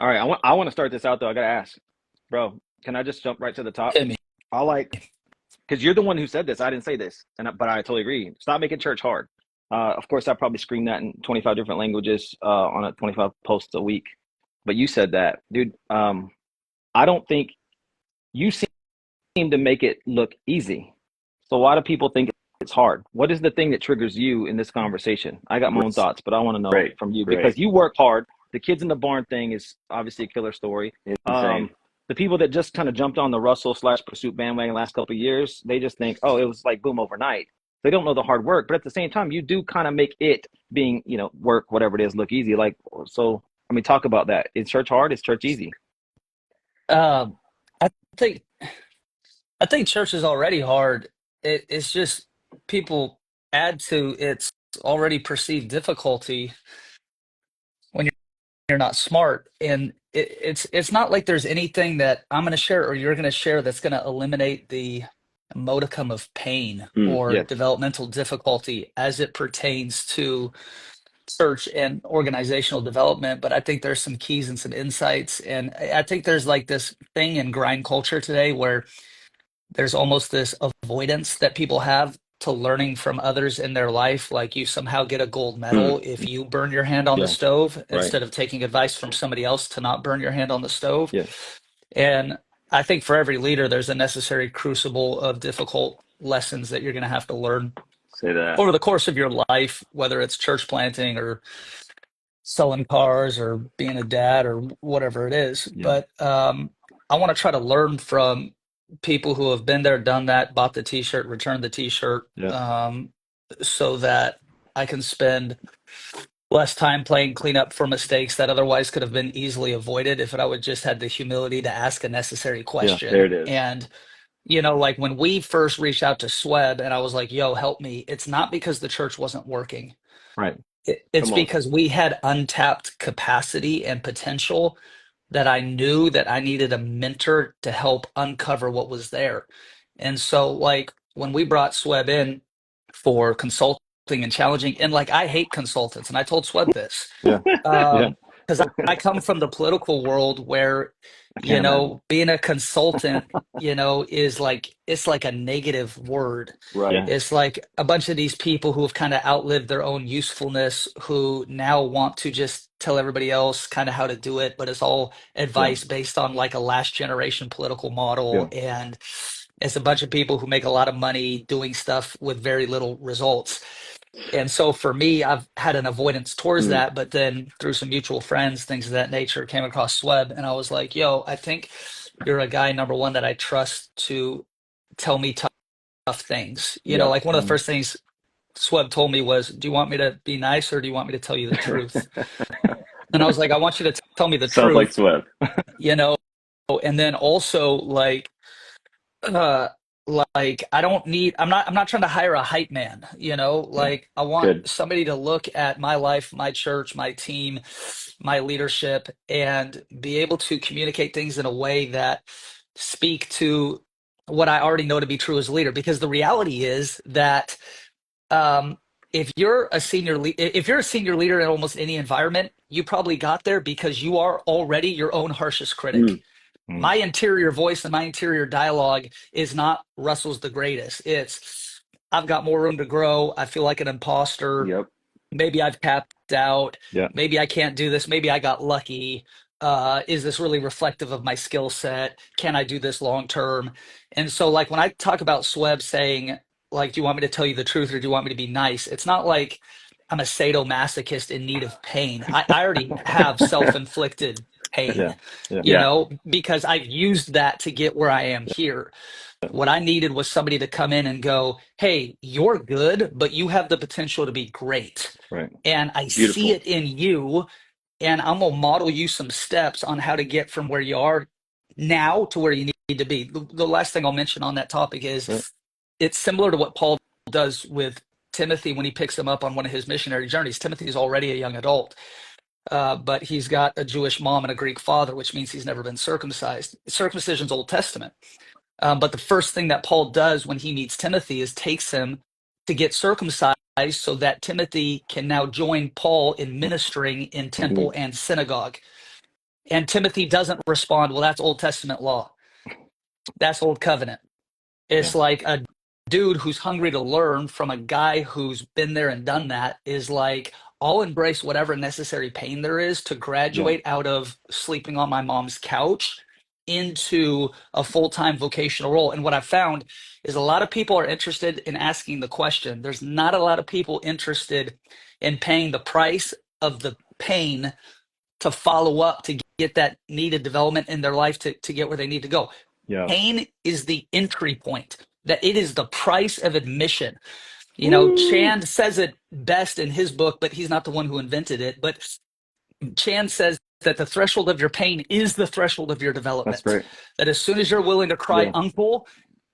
All right, I want to start this out though. I gotta ask, bro. Can I just jump right to the top? Hit me. I like because you're the one who said this. I didn't say this, but I totally agree. Stop making church hard. Of course, I probably scream that in 25 different languages on a 25 posts a week. But you said that, dude. I don't think you seem to make it look easy. So why do people think it's hard? What is the thing that triggers you in this conversation? I got my own thoughts, but I want to know Great, from you great. because you work hard. The kids in the barn thing is obviously a killer story. Insane. The people that just kind of jumped on the Russell slash pursuit bandwagon last couple of years, they just think, oh, it was like boom overnight. They don't know the hard work, but at the same time, you do kind of make it being, work, whatever it is, look easy. Like, so, I mean, talk about that. Is church hard? Is church easy? Um, I think I think church is already hard. It's just people add to its already perceived difficulty when you're not smart, and it's not like there's anything that I'm going to share or you're going to share that's going to eliminate the modicum of pain or Yes. developmental difficulty as it pertains to search and organizational development. But I think there's some keys and some insights, and I think there's like this thing in grind culture today where there's almost this avoidance that people have to learning from others in their life. Like you somehow get a gold Mm, medal if you burn your hand on the yeah. stove Right. instead of taking advice from somebody else to not burn your hand on the stove. Yeah. And I think for every leader, there's a necessary crucible of difficult lessons that you're going to have to learn Say that. over the course of your life, whether it's church planting or selling cars or being a dad or whatever it is. Yeah. But I want to try to learn from people who have been there, done that, bought the t-shirt, returned the t-shirt, Yeah. so that I can spend less time playing cleanup for mistakes that otherwise could have been easily avoided if I would just had the humility to ask a necessary Yeah. There question. it is. And like when we first reached out to Swebb and I was like, yo, help me, it's not because the church wasn't working. Right. It's Come on. because we had untapped capacity and potential that I knew that I needed a mentor to help uncover what was there. And so, like, when we brought Swebb in for consulting and challenging, and like, I hate consultants, and I told Swebb this, Yeah. Yeah. because I come from the political world where, I can't imagine. being a consultant, is like, it's like a negative word. Right. Yeah. It's like a bunch of these people who have kind of outlived their own usefulness, who now want to just tell everybody else kind of how to do it, but it's all Yeah. advice based on like a last generation political Yeah. model. And it's a bunch of people who make a lot of money doing stuff with very little results. And so for me, I've had an avoidance towards Mm. that, but then through some mutual friends, things of that nature, came across Swebb, and I was like, yo, I think you're a guy, number one, that I trust to tell me tough things. Yep. Like one of the Mm. first things Swebb told me was, do you want me to be nice or do you want me to tell you the truth? And I was like, I want you to tell me the Sounds like truth, Swebb. you know, and then also uh I don't need I'm not trying to hire a hype man, Yeah. like I want Good. somebody to look at my life, my church, my team, my leadership, and be able to communicate things in a way that speak to what I already know to be true as a leader. Because the reality is that um if you're a senior leader in almost any environment, you probably got there because you are already your own harshest critic. Mm. Mm. My interior voice and my interior dialogue is not Russell's the greatest. It's I've got more room to grow. I feel like an imposter. Yep. Maybe I've tapped out. Yeah. Maybe I can't do this. Maybe I got lucky. Is this really reflective of my skill set? Can I do this long term? And so, like, when I talk about Swebb saying, like, do you want me to tell you the truth or do you want me to be nice? It's not like I'm a sadomasochist in need of pain. I already have self-inflicted Yeah. pain, Yeah. Yeah. because I've used that to get where I am here. What I needed was somebody to come in and go, hey, you're good, but you have the potential to be great. Right. And I see Beautiful. it in you. And I'm going to model you some steps on how to get from where you are now to where you need to be. The last thing I'll mention on that topic is Yeah. it's similar to what Paul does with Timothy when he picks him up on one of his missionary journeys. Timothy is already a young adult, but he's got a Jewish mom and a Greek father, which means he's never been circumcised. Circumcision's Old Testament. But the first thing that Paul does when he meets Timothy is takes him to get circumcised so that Timothy can now join Paul in ministering in Mm. temple and synagogue. And Timothy doesn't respond, well, that's Old Testament law. That's Old Covenant. Yeah. It's like a dude who's hungry to learn from a guy who's been there and done that is like, I'll embrace whatever necessary pain there is to Yeah. graduate out of sleeping on my mom's couch into a full-time vocational role. And what I've found is a lot of people are interested in asking the question. There's not a lot of people interested in paying the price of the pain to follow up to get that needed development in their life to get where they need to go. Yeah. Pain is the entry point, that it is the price of admission. Woo. Chand says it best in his book, but he's not the one who invented it. But Chand says that the threshold of your pain is the threshold of your That's development. great. That as soon as you're willing to cry Yeah. uncle,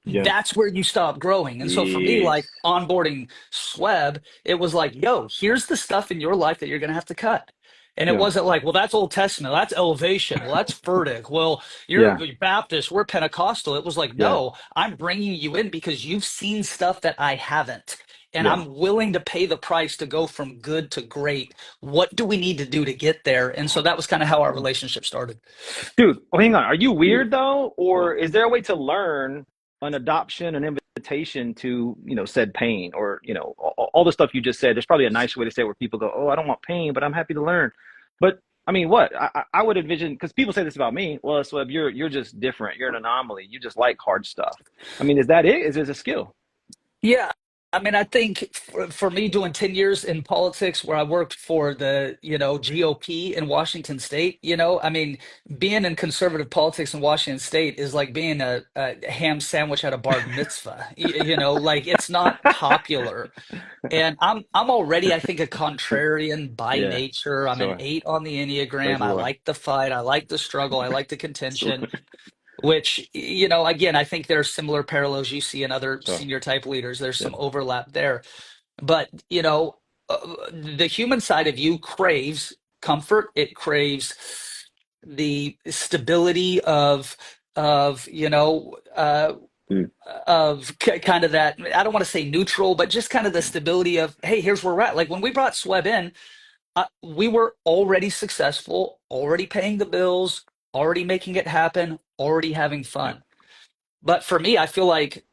Yeah. that's where you stop growing. And so for me, Yes. like onboarding Swebb, it was like, yo, here's the stuff in your life that you're going to have to cut. And it Yeah. wasn't like, well, that's Old Testament, that's elevation, well, that's verdict, well, you're Yeah. Baptist, we're Pentecostal. It was like, Yeah. no, I'm bringing you in because you've seen stuff that I haven't. And Yeah. I'm willing to pay the price to go from good to great. What do we need to do to get there? And so that was kind of how our relationship started. Dude, oh, hang on. Are you weird Beautiful. though? Or is there a way to learn an adoption, an invitation to, said pain or, all the stuff you just said? There's probably a nice way to say it where people go, oh, I don't want pain, but I'm happy to learn. But I mean, what I would envision, because people say this about me. Well, Sweb, you're just different. You're an anomaly. You just like hard stuff. I mean, is that it? Is it a skill? Yeah. I mean, I think for me doing 10 years in politics where I worked for the, GOP in Washington State, I mean, being in conservative politics in Washington State is like being a ham sandwich at a bar mitzvah. Like it's not popular. And I'm already, I think, a contrarian by Yeah, nature. I'm an sure. 8 on the Praise Enneagram. the I Lord. like the fight. I like the struggle. I like the So, contention, which, again, I think there are similar parallels you see in other Sure. senior type leaders. There's Yeah. some overlap there. But, the human side of you craves comfort. It craves the stability mm, kind of that, I don't want to say neutral, but just kind of the stability of, hey, here's where we're at. Like when we brought Swebb in, we were already successful, already paying the bills, already making it happen, already having Yeah. fun. But for me, I feel like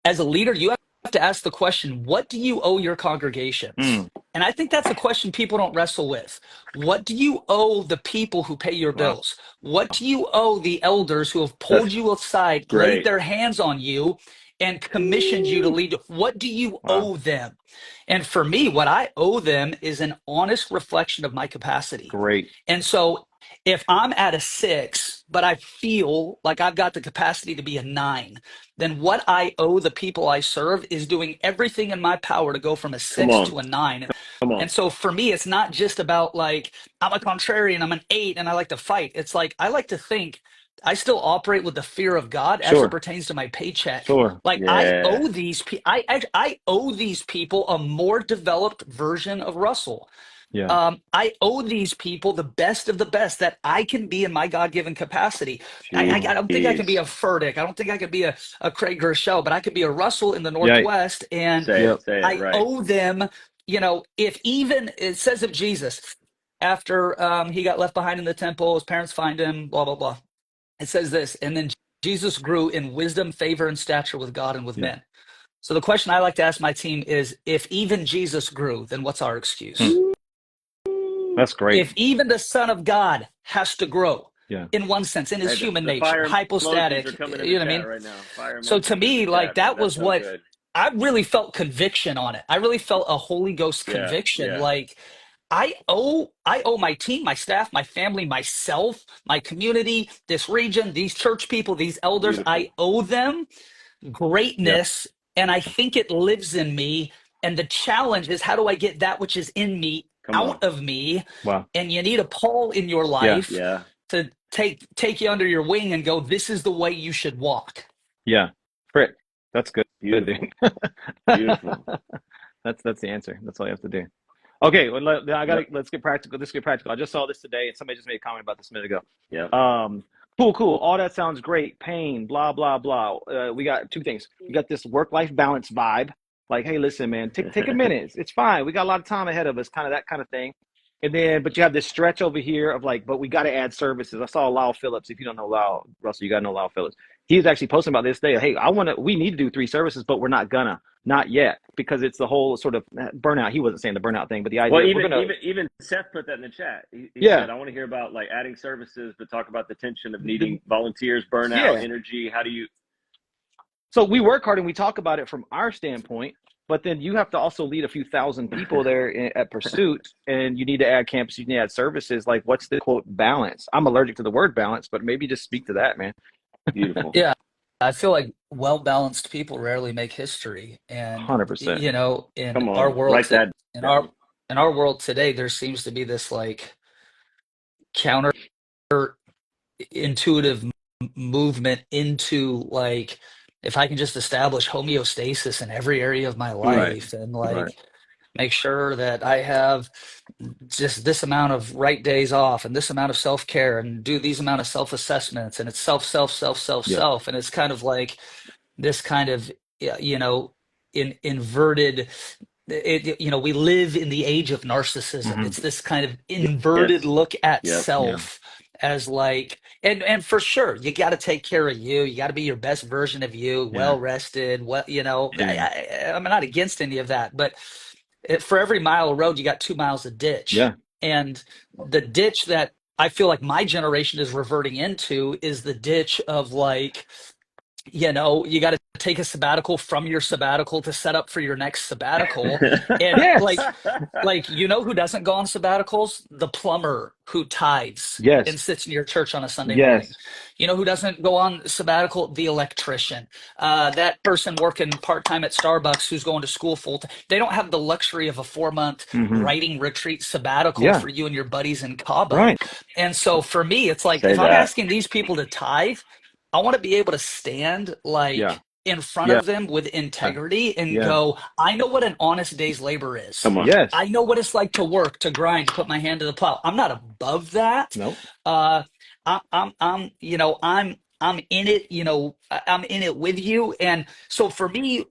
as a leader, you have to ask the question, what do you owe your congregation? Mm, And I think that's a question people don't wrestle with. What do you owe the people who pay your wow. bills? What do you owe the elders who have that's pulled you aside, laid great. their hands on you, and commissioned you to Woo. lead? What do you Wow. owe them? And for me, what I owe them is an honest reflection of my capacity. Great. And so if I'm at a 6, but I feel like I've got the capacity to be a 9, then what I owe the people I serve is doing everything in my power to go from a Come 6 on. to a 9. Come on. And so for me, it's not just about like, I'm a contrarian, I'm an 8, and I like to fight. It's like, I like to think I still operate with the fear of God as it Sure. pertains to my paycheck. Sure. Like Yeah. I owe these people a more developed version of Russell. Yeah. I owe these people the best of the best that I can be in my God-given capacity. I Wow. don't think I can be Jeez. a Furtick. I don't think I can be a Craig Gershell, but I could be a Russell in the Yeah. Northwest. And Say Yep. it. Say it I right. owe them, if even it says of Jesus, after he got left behind in the temple, his parents find him, blah, blah, blah. It says this, and then Jesus grew in wisdom, favor, and stature with God and with Yeah. men. So the question I like to ask my team is, if even Jesus grew, then what's our excuse? That's great. If even the Son of God has to grow Yeah. in one sense, in his Hey, human the nature, fire emojis are hypostatic, coming in you the know what I chat mean? right now. Fire So to emojis are in me, the like chat, man. that That's was so what good. I really felt conviction on it. I really felt a Holy Ghost Yeah. conviction. Yeah. Like I owe my team, my staff, my family, myself, my community, this region, these church people, these elders, Beautiful. I owe them Yeah. greatness. And I think it lives in me. And the challenge is, how do I get that which is in me Come on. out of me? Wow. And you need a Paul in your Yeah. life Yeah. to take you under your wing and go, this is the way you should walk. Yeah. Frick. That's good, Beautiful. dude. Beautiful. That's the answer. That's all you have to do. Okay, well, let's get practical. Let's get practical. I just saw this today, and somebody just made a comment about this a minute ago. Yeah. Cool. All that sounds great. Pain, blah blah blah. We got 2 things. We got this work-life balance vibe. Like, hey, listen, man, take a minute. It's fine. We got a lot of time ahead of us. Kind of that kind of thing. And then, but you have this stretch over here of like, but we got to add services. I saw Lyle Phillips. If you don't know Lyle, Russell, you got to know Lyle Phillips. He's actually posting about this day. Hey, we need to do 3 services, but we're not yet, because it's the whole sort of burnout. He wasn't saying the burnout thing, but the idea. Well, even Seth put that in the chat. He said, I want to hear about like adding services, but talk about the tension of needing volunteers, burnout, energy. How do you? So we work hard and we talk about it from our standpoint, but then you have to also lead a few thousand people there at Pursuit, and you need to add campuses, you need to add services. Like, what's the quote balance? I'm allergic to the word balance, but maybe just speak to that, man. Beautiful. Yeah. I feel like well-balanced people rarely make history. And 100%. you know, Come on, write that down. In our world today, there seems to be this like counterintuitive movement into like, if I can just establish homeostasis in every area of my life and like make sure that I have just this amount of right days off and this amount of self-care and do these amount of self-assessments, and it's self. And it's kind of like this kind of, you know, inverted, we live in the age of narcissism. It's this kind of inverted look at self as like, and for sure, you got to take care of you. You got to be your best version of you, well rested. I'm not against any of that, but for every mile of road, you got 2 miles of ditch. Yeah. And the ditch that I feel like my generation is reverting into is the ditch of like, you know, you got to take a sabbatical from your sabbatical to set up for your next sabbatical. And like, you know who doesn't go on sabbaticals? The plumber who tithes and sits in your church on a Sunday morning. You know who doesn't go on sabbatical? The electrician. That person working part-time at Starbucks who's going to school full-time. They don't have the luxury of a 4-month writing retreat sabbatical for you and your buddies in Cabo. Right. And so for me, it's like, if I'm asking these people to tithe, I want to be able to stand like in front of them with integrity and go, I know what an honest day's labor is. Come on. Yes. I know what it's like to work, to grind, to put my hand to the plow. I'm not above that. Nope. I'm in it, you know, I'm in it with you. And so for me,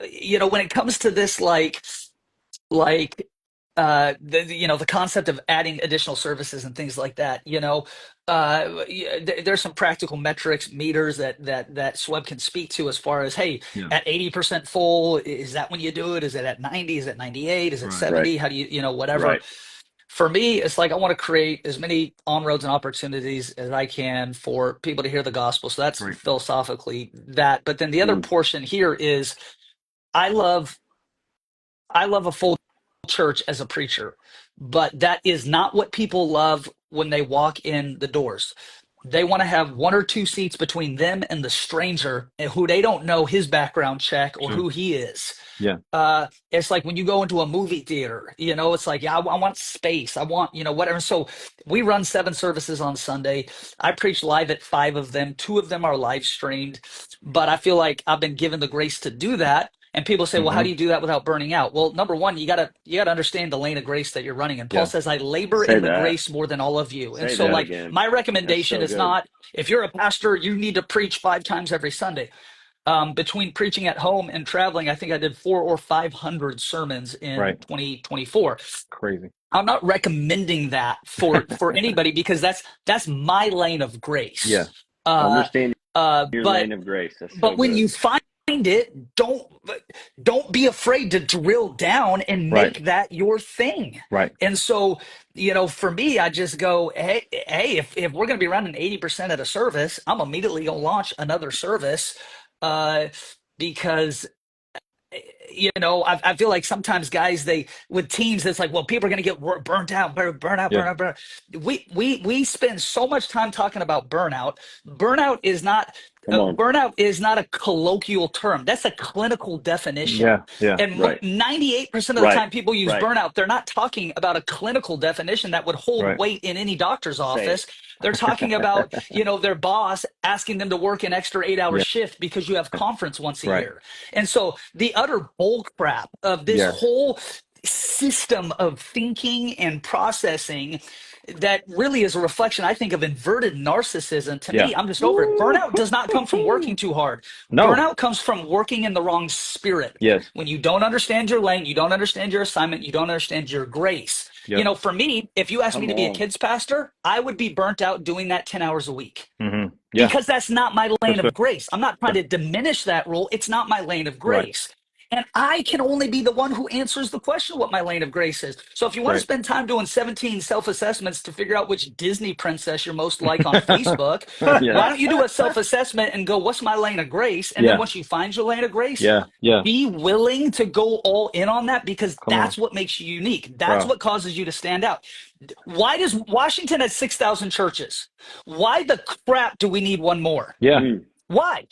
you know, when it comes to this, the concept of adding additional services and things like that, you know, there's some practical metrics, meters that Swebb can speak to as far as, hey, at 80% full, is that when you do it? Is it at 90? Is it 98? Is it 70? How do you know, whatever. For me, it's like I want to create as many on-roads and opportunities as I can for people to hear the gospel. So that's philosophically that. But then the other portion here is I love a full church as a preacher, but that is not what people love when they walk in the doors. They want to have 1 or 2 seats between them and the stranger who they don't know his background check or who he is. It's like when you go into a movie theater, you know, it's like, I want space. I want, you know, whatever. So we run 7 services on Sunday. I preach live at 5 of them. 2 of them are live streamed, but I feel like I've been given the grace to do that. And people say, well, how do you do that without burning out? Well, number one, you gotta understand the lane of grace that you're running. And Paul says, I labor in the grace more than all of you. And so like my recommendation is not, if you're a pastor, you need to preach 5 times every Sunday. Between preaching at home and traveling, I think I did 400 or 500 sermons in 2024. Crazy. I'm not recommending that for anybody because that's my lane of grace. Understand your lane of grace. But when you find it, don't be afraid to drill down and make that your thing. And so, you know, for me, I just go, hey, if we're going to be running 80% at a service, I'm immediately going to launch another service because, you know, I feel like sometimes guys, with teams, it's like, well, people are going to get burnt out. We spend so much time talking about burnout. Burnout is not a colloquial term. That's a clinical definition. And 98% of the time people use burnout, they're not talking about a clinical definition that would hold weight in any doctor's office. They're talking about, you know, their boss asking them to work an extra 8-hour shift because you have conference once a year. And so the utter bull crap of this whole system of thinking and processing that really is a reflection, I think, of inverted narcissism. To me, I'm just over it. Burnout does not come from working too hard. No. Burnout comes from working in the wrong spirit. Yes. When you don't understand your lane, you don't understand your assignment, you don't understand your grace. Yep. For me, if you asked me to be a kids pastor, I would be burnt out doing that 10 hours a week. Mm-hmm. Yeah. Because that's not my lane of grace. I'm not trying to diminish that role. It's not my lane of grace. Right. And I can only be the one who answers the question of what my lane of grace is. So if you want to spend time doing 17 self-assessments to figure out which Disney princess you're most like on Facebook, why don't you do a self-assessment and go, what's my lane of grace? And then once you find your lane of grace, be willing to go all in on that, because that's what makes you unique. That's what causes you to stand out. Why does Washington have 6,000 churches? Why the crap do we need one more? Yeah. Why?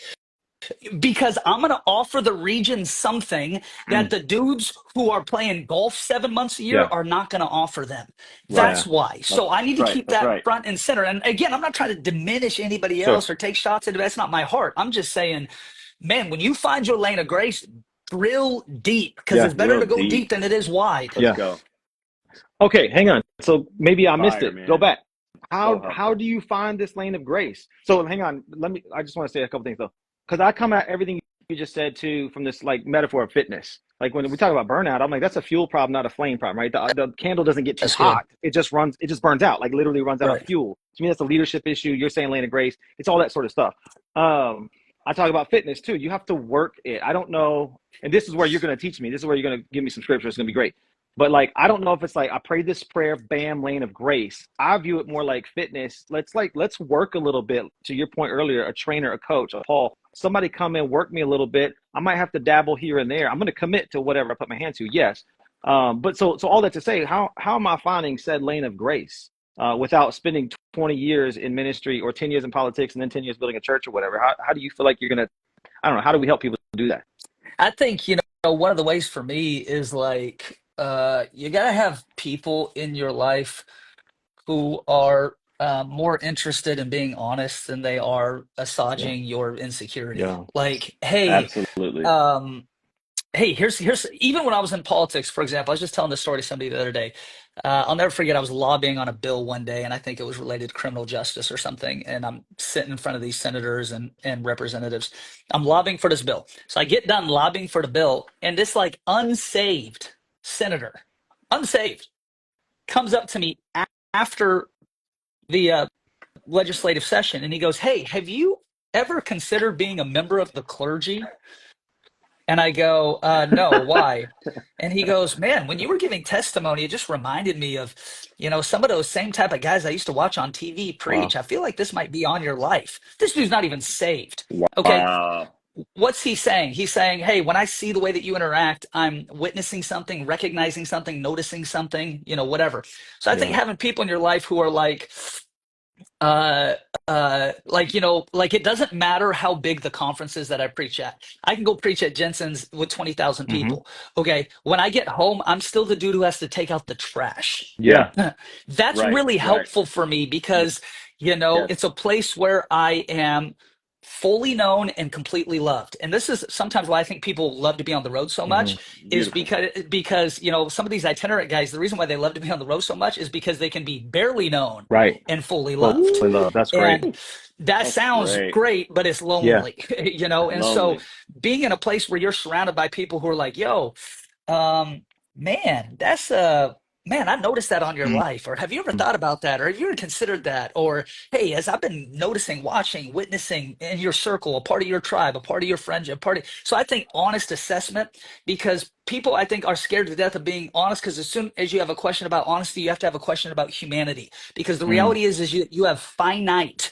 Because I'm going to offer the region something that the dudes who are playing golf 7 months a year are not going to offer them. That's why. So I need to keep that front and center. And again, I'm not trying to diminish anybody else or take shots at it. That's not my heart. I'm just saying, man, when you find your lane of grace, drill deep, because it's better to go deep than it is wide. Let's go. Okay, hang on. So maybe I missed it. Man. Go back. How do you find this lane of grace? So hang on. I just want to say a couple things though. Because I come at everything you just said too from this like metaphor of fitness. Like when we talk about burnout, I'm like, that's a fuel problem, not a flame problem, right? The candle doesn't get too hot. It just burns out, like literally runs out of fuel. To me, that's a leadership issue. You're saying lane of grace. It's all that sort of stuff. I talk about fitness too. You have to work it. I don't know. And this is where you're going to teach me. This is where you're going to give me some scripture. It's going to be great. But like, I don't know if it's like, I prayed this prayer, bam, lane of grace. I view it more like fitness. Let's work a little bit. To your point earlier, a trainer, a coach, a Paul, somebody come in, work me a little bit. I might have to dabble here and there. I'm going to commit to whatever I put my hand to. Yes. But so all that to say, how am I finding said lane of grace without spending 20 years in ministry or 10 years in politics and then 10 years building a church or whatever? How do you feel like you're going to, I don't know, how do we help people do that? I think, one of the ways for me is like, you got to have people in your life who are more interested in being honest than they are assuaging your insecurity. Like, hey, absolutely. Hey, here's even when I was in politics, for example, I was just telling this story to somebody the other day. I'll never forget, I was lobbying on a bill one day, and I think it was related to criminal justice or something. And I'm sitting in front of these senators and representatives. I'm lobbying for this bill. So I get done lobbying for the bill, and this like unsaved senator, comes up to me after the legislative session, and he goes, "Hey, have you ever considered being a member of the clergy?" And I go, "No, why?" And he goes, "Man, when you were giving testimony, it just reminded me of, some of those same type of guys I used to watch on TV preach. I feel like this might be on your life." This dude's not even saved. Okay. What's he saying? He's saying, hey, when I see the way that you interact, I'm witnessing something, recognizing something, noticing something, whatever. So I think having people in your life who are like it doesn't matter how big the conference is that I preach at. I can go preach at Jensen's with 20,000 people. Okay. When I get home, I'm still the dude who has to take out the trash. Yeah. That's really helpful for me because, it's a place where I am fully known and completely loved. And this is sometimes why I think people love to be on the road so much is because some of these itinerant guys, the reason why they love to be on the road so much is because they can be barely known and fully loved. That's great. And that sounds great, but it's lonely, and lonely. So being in a place where you're surrounded by people who are like, yo, man, that's man, I noticed that on your life. Or have you ever thought about that? Or have you ever considered that? Or, hey, as I've been noticing, watching, witnessing in your circle, a part of your tribe, a part of your friendship, so I think honest assessment, because people, I think, are scared to death of being honest, because as soon as you have a question about honesty, you have to have a question about humanity. Because the reality is you have finite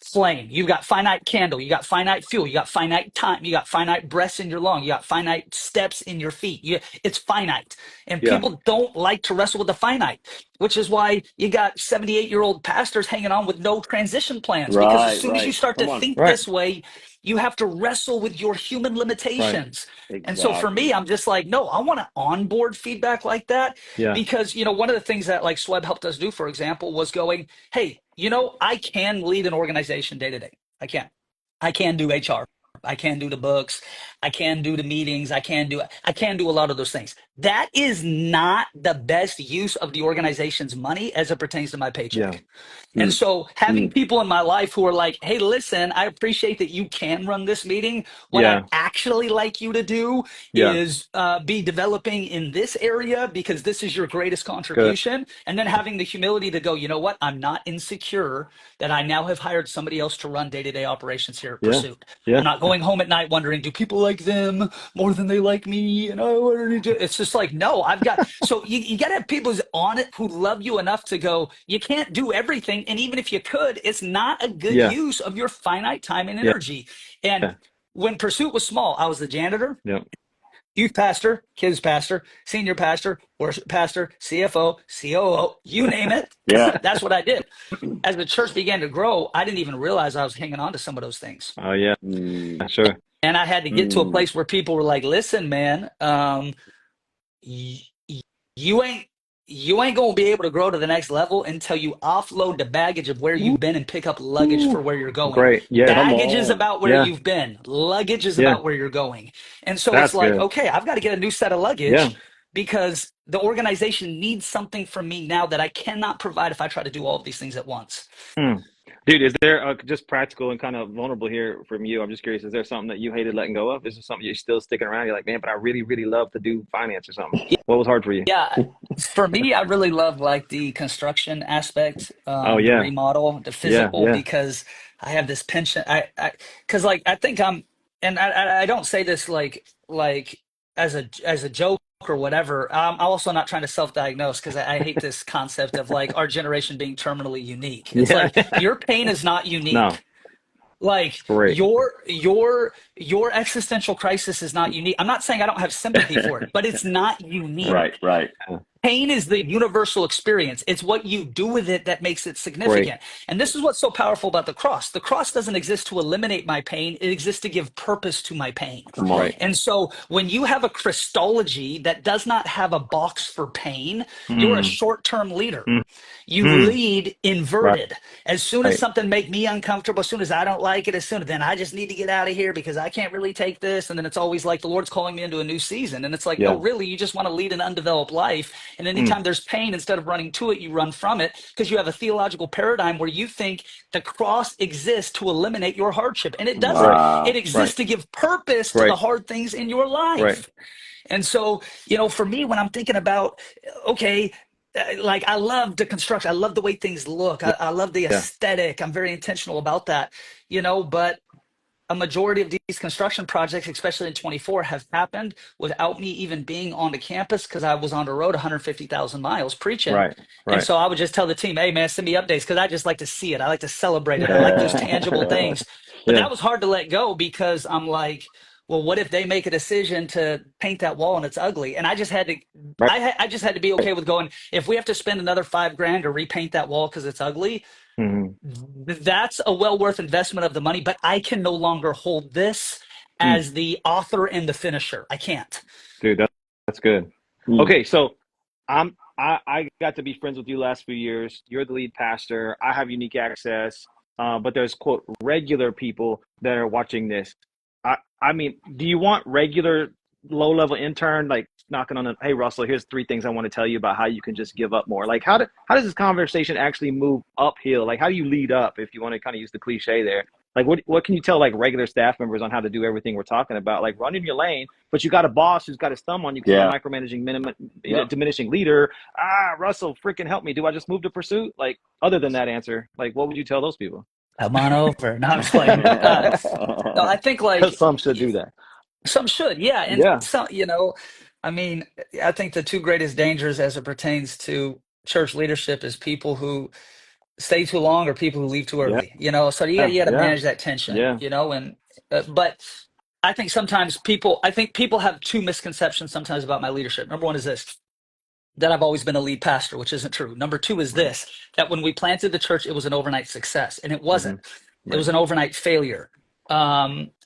flame, you've got finite candle, you got finite fuel, you got finite time, you got finite breaths in your lung, you got finite steps in your feet. It's finite, and people don't like to wrestle with the finite, which is why you got 78-year-old pastors hanging on with no transition plans, because as soon as you start to think this way, you have to wrestle with your human limitations. And so for me, I'm just like, no, I want to onboard feedback like that, because one of the things that like Swebb helped us do, for example, was going, hey, I can lead an organization day to day. I can do HR. I can do the books. I can do the meetings. I can do a lot of those things. That is not the best use of the organization's money as it pertains to my paycheck. Yeah. And so having people in my life who are like, hey, listen, I appreciate that you can run this meeting. What I'd actually like you to do is be developing in this area because this is your greatest contribution. And then having the humility to go, you know what? I'm not insecure that I now have hired somebody else to run day-to-day operations here at Pursuit. I'm not going home at night wondering, do people like them more than they like me? And it's just like, no, I've got, so you got to have people who's on it who love you enough to go, you can't do everything. And even if you could, it's not a good use of your finite time and energy. And when Pursuit was small, I was the janitor, youth pastor, kids pastor, senior pastor, worship pastor, CFO, COO, you name it. That's what I did. As the church began to grow, I didn't even realize I was hanging on to some of those things. Oh, yeah. Sure. And I had to get to a place where people were like, listen, man, you ain't gonna be able to grow to the next level until you offload the baggage of where you've been and pick up luggage for where you're going. Great. Yeah. Baggage is about where you've been. Luggage is about where you're going. And so it's like, okay, I've got to get a new set of luggage because the organization needs something from me now that I cannot provide if I try to do all of these things at once. Dude, is there just practical and kind of vulnerable here from you? I'm just curious, is there something that you hated letting go of? Is there something you're still sticking around? You're like, man, but I really, really love to do finance or something. What was hard for you? Yeah, for me, I really love like the construction aspect, the remodel, the physical, because I have this penchant. Because like I think and I don't say this like as a joke or whatever. I'm also not trying to self-diagnose because I hate this concept of like our generation being terminally unique. It's like your pain is not unique. No. Like your existential crisis is not unique. I'm not saying I don't have sympathy for it, but it's not unique. Right. Pain is the universal experience. It's what you do with it that makes it significant. And this is what's so powerful about the cross. The cross doesn't exist to eliminate my pain. It exists to give purpose to my pain. And so when you have a Christology that does not have a box for pain, you're a short-term leader. You lead inverted. As soon as something make me uncomfortable, as soon as I don't like it, then I just need to get out of here because I can't really take this. And then it's always like the Lord's calling me into a new season. And it's like, no, really, you just want to lead an undeveloped life. And anytime there's pain, instead of running to it, you run from it because you have a theological paradigm where you think the cross exists to eliminate your hardship. And it doesn't. It exists to give purpose to the hard things in your life. And so, for me, when I'm thinking about, okay, like I love the construction. I love the way things look. I love the aesthetic. I'm very intentional about that, but a majority of these construction projects, especially in 24, have happened without me even being on the campus because I was on the road 150,000 miles preaching. And so I would just tell the team, hey, man, send me updates because I just like to see it. I like to celebrate it. I like those tangible things. But that was hard to let go because I'm like, well, what if they make a decision to paint that wall and it's ugly? And I just had to, I just had to be okay with going, if we have to spend another $5,000 to repaint that wall because it's ugly, that's a well worth investment of the money, but I can no longer hold this as the author and the finisher. I can't. Dude, that's good. Okay, so I got to be friends with you last few years. You're the lead pastor. I have unique access, but there's quote regular people that are watching this. I mean, do you want regular low-level intern like knocking on the, hey Russell, here's 3 things I want to tell you about how you can just give up more? Like how does this conversation actually move uphill? Like how do you lead up, if you want to kind of use the cliche there? Like what can you tell like regular staff members on how to do everything we're talking about? Like run in your lane, but you got a boss who's got his thumb on you because you're a micromanaging diminishing leader. Russell, freaking help me. Do I just move to Pursuit? Like other than that answer, like what would you tell those people? Come on over. No, I'm just playing. No, I think like some should do that. Some should, yeah. And some, I mean, I think the 2 greatest dangers as it pertains to church leadership is people who stay too long or people who leave too early. So you got to manage that tension. And but I think sometimes people have 2 misconceptions sometimes about my leadership. Number 1 is this, that I've always been a lead pastor, which isn't true. Number 2 is this, that when we planted the church, it was an overnight success, and it wasn't. It was an overnight failure.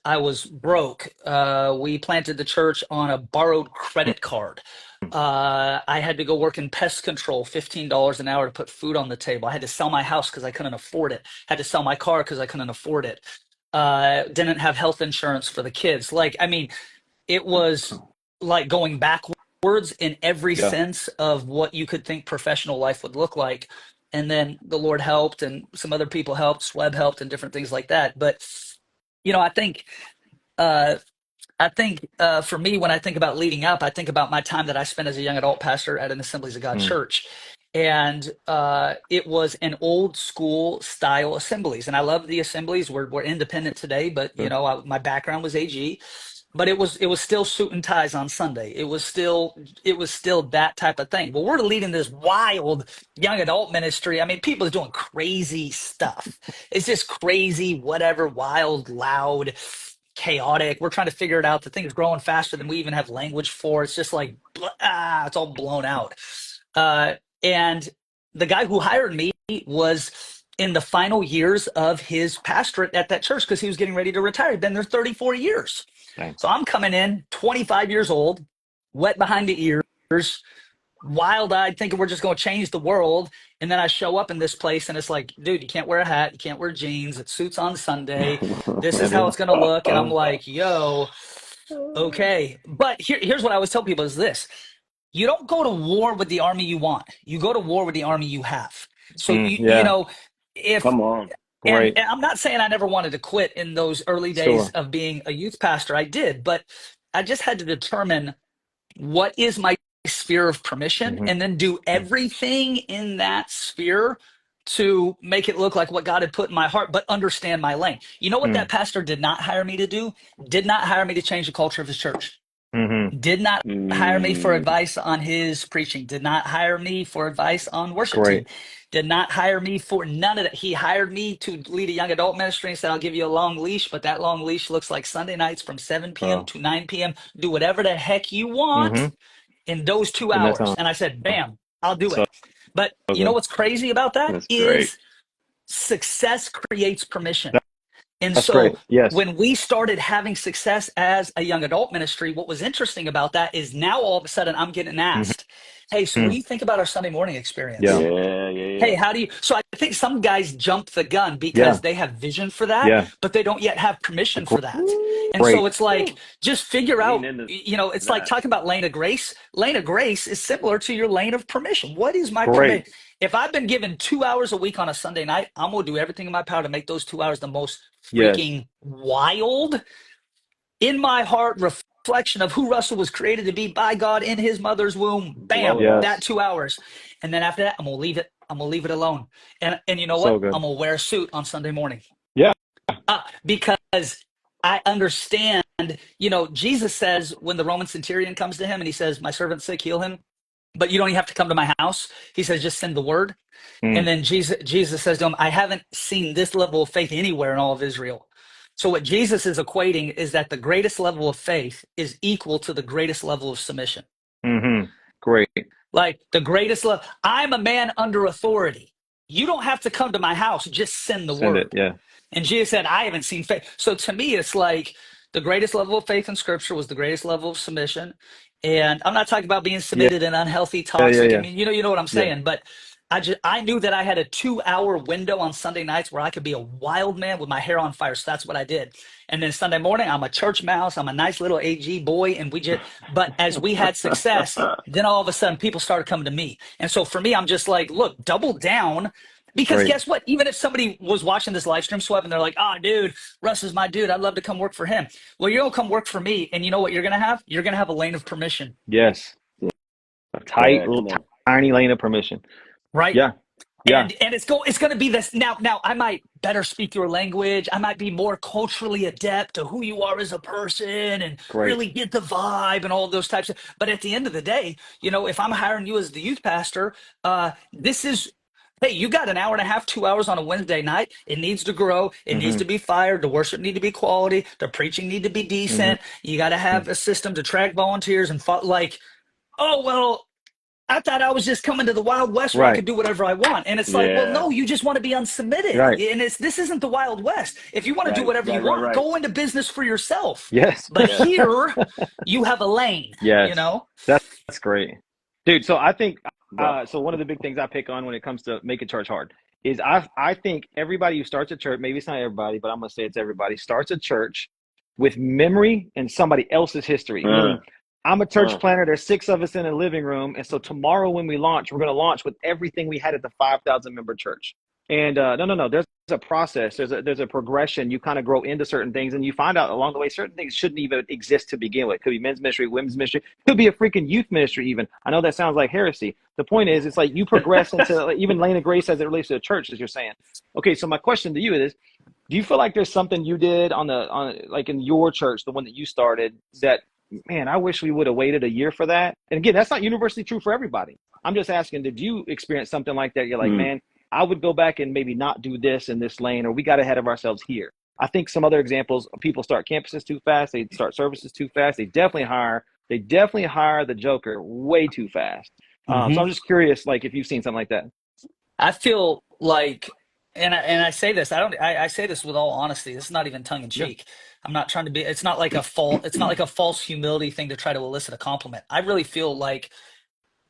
I was broke. We planted the church on a borrowed credit card. I had to go work in pest control, $15 an hour to put food on the table. I had to sell my house because I couldn't afford it. Had to sell my car because I couldn't afford it. didn't have health insurance for the kids. Like, I mean, it was like going backwards in every Yeah. sense of what you could think professional life would look like. And then the Lord helped, and some other people helped, Swebb helped, and different things like that. But I think uh, for me, when I think about leading up, I think about my time that I spent as a young adult pastor at an Assemblies of God church. And it was an old school style assemblies. And I love the assemblies. We're independent today, but my background was AG. But it was still suit and ties on Sunday. It was still that type of thing. Well, we're leading this wild young adult ministry. I mean, people are doing crazy stuff. It's just crazy, whatever, wild, loud, chaotic. We're trying to figure it out. The thing is growing faster than we even have language for. It's just like it's all blown out. And the guy who hired me was in the final years of his pastorate at that church because he was getting ready to retire. He'd been there 34 years. Thanks. So I'm coming in 25 years old, wet behind the ears, wild-eyed, thinking we're just going to change the world. And then I show up in this place and it's like, dude, you can't wear a hat. You can't wear jeans. It suits on Sunday. This is how it's going to look. And I'm like, yo, okay. But here's what I always tell people is this. You don't go to war with the army you want. You go to war with the army you have. So, if... Come on. And I'm not saying I never wanted to quit in those early days of being a youth pastor. I did, but I just had to determine what is my sphere of permission and then do everything in that sphere to make it look like what God had put in my heart, but understand my lane. You know what that pastor did not hire me to do? Did not hire me to change the culture of his church. Did not hire me for advice on his preaching. Did not hire me for advice on worship team. Did not hire me for none of that. He hired me to lead a young adult ministry and said, I'll give you a long leash, but that long leash looks like Sunday nights from 7 p.m. to 9 p.m. Do whatever the heck you want in those 2 hours. And I said, bam, I'll do it. But you know what's crazy about that is success creates permission. And so when we started having success as a young adult ministry, what was interesting about that is now all of a sudden I'm getting asked, hey, so what do you think about our Sunday morning experience? Yeah. Hey, how do you? So I think some guys jump the gun because they have vision for that, but they don't yet have permission for that. And so it's like, just figure out, it's like talking about lane of grace. Lane of grace is similar to your lane of permission. What is my permission? If I've been given 2 hours a week on a Sunday night, I'm going to do everything in my power to make those 2 hours the most freaking wild, in my heart, reflection of who Russell was created to be by God in his mother's womb. Bam, that 2 hours. And then after that, I'm going to leave it. I'm going to leave it alone. And you know what? I'm going to wear a suit on Sunday morning. Because I understand, Jesus says when the Roman centurion comes to him and he says, my servant's sick, heal him. But you don't even have to come to my house. He says, just send the word. And then Jesus says to him, I haven't seen this level of faith anywhere in all of Israel. So what Jesus is equating is that the greatest level of faith is equal to the greatest level of submission. Great. Like the greatest level. I'm a man under authority. You don't have to come to my house. Just send the word. And Jesus said, I haven't seen faith. So to me, it's like the greatest level of faith in Scripture was the greatest level of submission. And I'm not talking about being submitted in unhealthy, toxic. I mean, you know what I'm saying. But I knew that I had a 2-hour window on Sunday nights where I could be a wild man with my hair on fire. So that's what I did. And then Sunday morning, I'm a church mouse. I'm a nice little AG boy. And but as we had success, then all of a sudden people started coming to me. And so for me, I'm just like, look, double down. Because guess what? Even if somebody was watching this live stream, Swebb, and they're like, oh, dude, Russ is my dude. I'd love to come work for him. Well, you're going to come work for me. And you know what you're going to have? You're going to have a lane of permission. Yes. A tight, little tiny lane of permission. Right? Yeah. And it's going to be this. Now, I might better speak your language. I might be more culturally adept to who you are as a person and really get the vibe and all of those types of. But at the end of the day, if I'm hiring you as the youth pastor, this is. Hey, you got an hour and a half, 2 hours on a Wednesday night. It needs to grow. It needs to be fired. The worship need to be quality. The preaching need to be decent. You got to have a system to track volunteers and I thought I was just coming to the Wild West where I could do whatever I want. And it's like, well, no, you just want to be unsubmitted. And this isn't the Wild West. If you want to do whatever you want, go into business for yourself. Yes. But here, you have a lane. Yes. That's great. Dude, so I think so one of the big things I pick on when it comes to making church hard is I think everybody who starts a church, maybe it's not everybody, but I'm gonna say it's everybody, starts a church with memory and somebody else's history. Meaning, I'm a church planner. There's 6 of us in a living room, and so tomorrow when we launch, we're gonna launch with everything we had at the 5,000 member church. And no. There's a process. There's a progression. You kind of grow into certain things, and you find out along the way certain things shouldn't even exist to begin with. It could be men's ministry, women's ministry, could be a freaking youth ministry even. I know that sounds like heresy. The point is, it's like you progress into even Lane of Grace as it relates to the church, as you're saying. Okay, so my question to you is, do you feel like there's something you did on like in your church, the one that you started, that, man, I wish we would have waited a year for that? And again, that's not universally true for everybody. I'm just asking, did you experience something like that? You're like, man, I would go back and maybe not do this in this lane, or we got ahead of ourselves here. I think some other examples, people start campuses too fast. They start services too fast. They definitely hire the joker way too fast. So I'm just curious, like, if you've seen something like that. I feel like, and I say this, I say this with all honesty. This is not even tongue in cheek. Yeah. I'm not trying to be, it's not like a false humility thing to try to elicit a compliment. I really feel like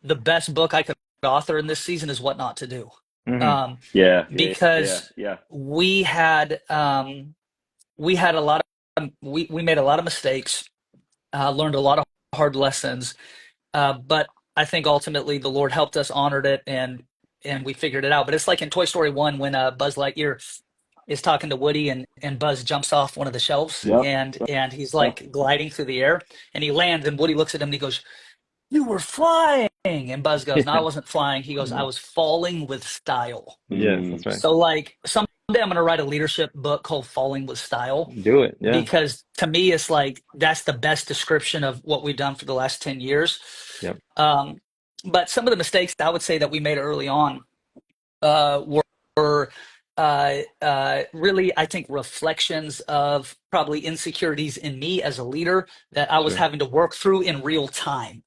the best book I could author in this season is What Not to Do. Because we had a lot of, we made a lot of mistakes, learned a lot of hard lessons, but I think ultimately the Lord helped us, honored it, and we figured it out. But it's like in Toy Story 1 when Buzz Lightyear is talking to Woody, and Buzz jumps off one of the shelves, and he's like gliding through the air, and he lands, and Woody looks at him and he goes, "You were flying." And Buzz goes, "No, I wasn't flying." He goes, "I was falling with style." Yeah, that's right. So like someday I'm going to write a leadership book called Falling with Style. Do it. Yeah. Because to me, it's like, that's the best description of what we've done for the last 10 years. Yep. But some of the mistakes I would say that we made early on were really, I think, reflections of probably insecurities in me as a leader that I was having to work through in real time.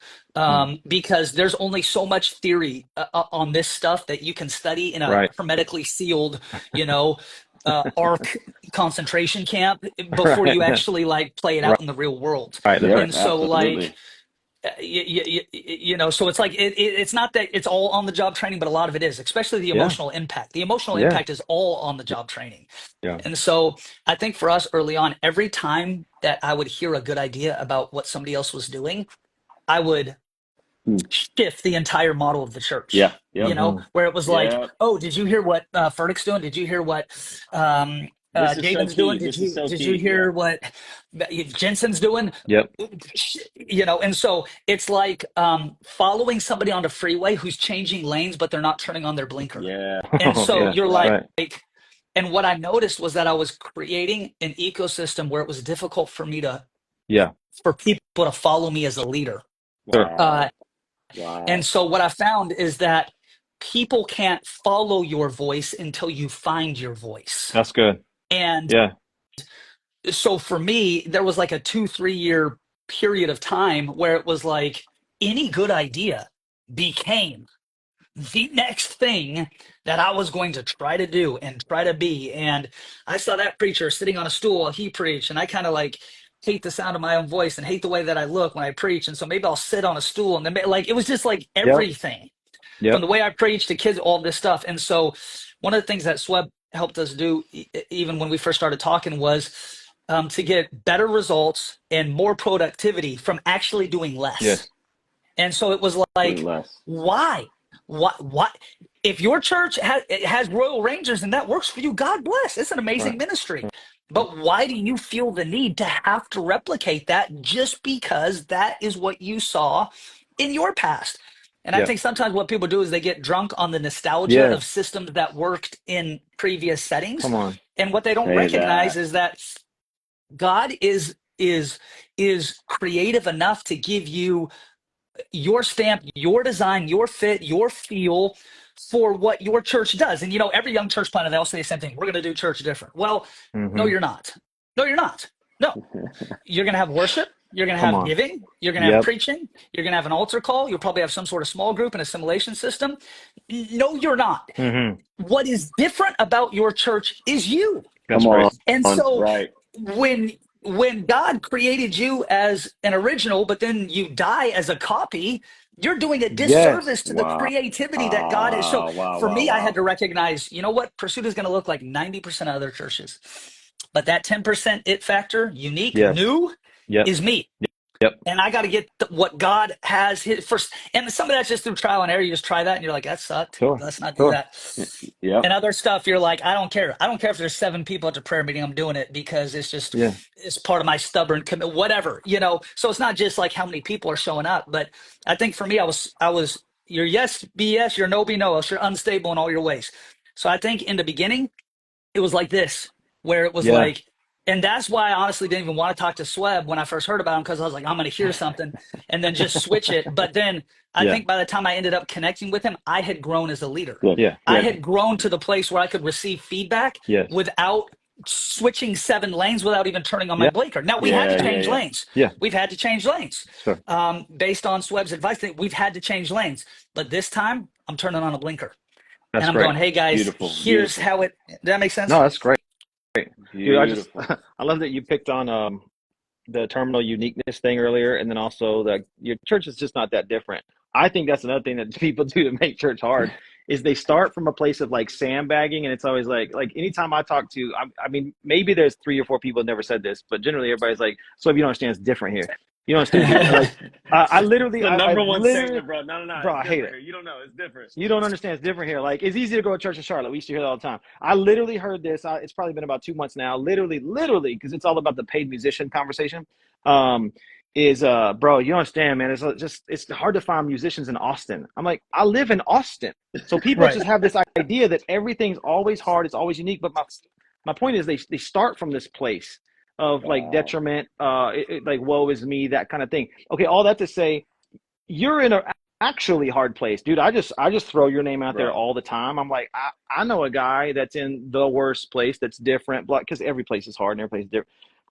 Because there's only so much theory on this stuff that you can study in a hermetically sealed, ARC concentration camp before you actually like play it out in the real world. Right. And so like, so it's like, it's not that it's all on the job training, but a lot of it is, especially the emotional impact. The emotional impact is all on the job training. Yeah. And so I think for us early on, every time that I would hear a good idea about what somebody else was doing, I would shift the entire model of the church. Yeah. Where it was like, oh, did you hear what Furtick's doing? Did you hear what David's doing? Did you hear what Jensen's doing? Yep. And so it's like following somebody on the freeway who's changing lanes, but they're not turning on their blinker. Yeah. And so you're like, and what I noticed was that I was creating an ecosystem where it was difficult for me for people to follow me as a leader. Wow. And so what I found is that people can't follow your voice until you find your voice. That's good. And so for me, there was like a 2-3 year period of time where it was like any good idea became the next thing that I was going to try to do and try to be. And I saw that preacher sitting on a stool while he preached, and I kind of like hate the sound of my own voice and hate the way that I look when I preach. And so maybe I'll sit on a stool, and then like, it was just like everything from the way I preach to kids, all this stuff. And so one of the things that Swebb helped us do, even when we first started talking, was to get better results and more productivity from actually doing less. Yes. And so it was like, why? If your church has Royal Rangers and that works for you, God bless. It's an amazing ministry. But why do you feel the need to have to replicate that just because that is what you saw in your past? And I think sometimes what people do is they get drunk on the nostalgia of systems that worked in previous settings. Come on. And what they don't recognize is that God is creative enough to give you your stamp, your design, your fit, your feel for what your church does. And every young church planter, they all say the same thing: we're going to do church different. Well, no, you're not. No, you're not. No, you're going to have worship. You're going to have giving. You're going to have preaching. You're going to have an altar call. You'll probably have some sort of small group and assimilation system. No, you're not. What is different about your church is you. Come on. And so when God created you as an original, but then you die as a copy, you're doing a Yes. disservice to the creativity that God has. So for me, I had to recognize, you know what? Pursuit is going to look like 90% of other churches. But that 10% it factor, unique, Yes. new, Yep. is me. Yep. And I got to get what God has his first. And some of that's just through trial and error. You just try that and you're like, that sucked. Sure. Let's not do Sure. that. Yeah. And other stuff, you're like, I don't care. I don't care if there's 7 people at the prayer meeting. I'm doing it because it's just, Yeah. it's part of my stubborn commit, whatever, you know? So it's not just like how many people are showing up. But I think for me, I was, your yes be yes, your no be no, else you're unstable in all your ways. So I think in the beginning, it was like this, where it was Yeah. like, and that's why I honestly didn't even want to talk to Swebb when I first heard about him, because I was like, I'm going to hear something and then just switch it. But then I Yeah. think by the time I ended up connecting with him, I had grown as a leader. Yeah. I had grown to the place where I could receive feedback Yes. without switching 7 lanes, without even turning on my Yeah. blinker. Now we had to change lanes. Yeah. We've had to change lanes. Sure. Based on Swebb's advice, we've had to change lanes. But this time I'm turning on a blinker. That's and I'm great. going, hey guys, Beautiful. here's how it, does that make sense? No, that's great. Dude, Beautiful. I love that you picked on the terminal uniqueness thing earlier, and then also your church is just not that different. I think that's another thing that people do to make church hard is they start from a place of like sandbagging, and it's always like anytime I talk to, I mean, maybe there's 3 or 4 people that never said this, but generally everybody's like, so if you don't understand, it's different here. You don't understand. Like, I literally, the number one literally, statement, bro. No, bro, I hate it. Here. You don't know, it's different. You don't understand, it's different here. Like, it's easy to go to church in Charlotte. We used to hear that all the time. I literally heard this. It's probably been about 2 months now. Literally, because it's all about the paid musician conversation. Bro, you don't understand, man. It's hard to find musicians in Austin. I'm like, I live in Austin, so people just have this idea that everything's always hard, it's always unique. But my point is, they start from this place of like detriment, like woe is me, that kind of thing. Okay, all that to say, you're in a actually hard place, dude. I just throw your name out there all the time. I'm like, I know a guy that's in the worst place that's different, because every place is hard and every place is different.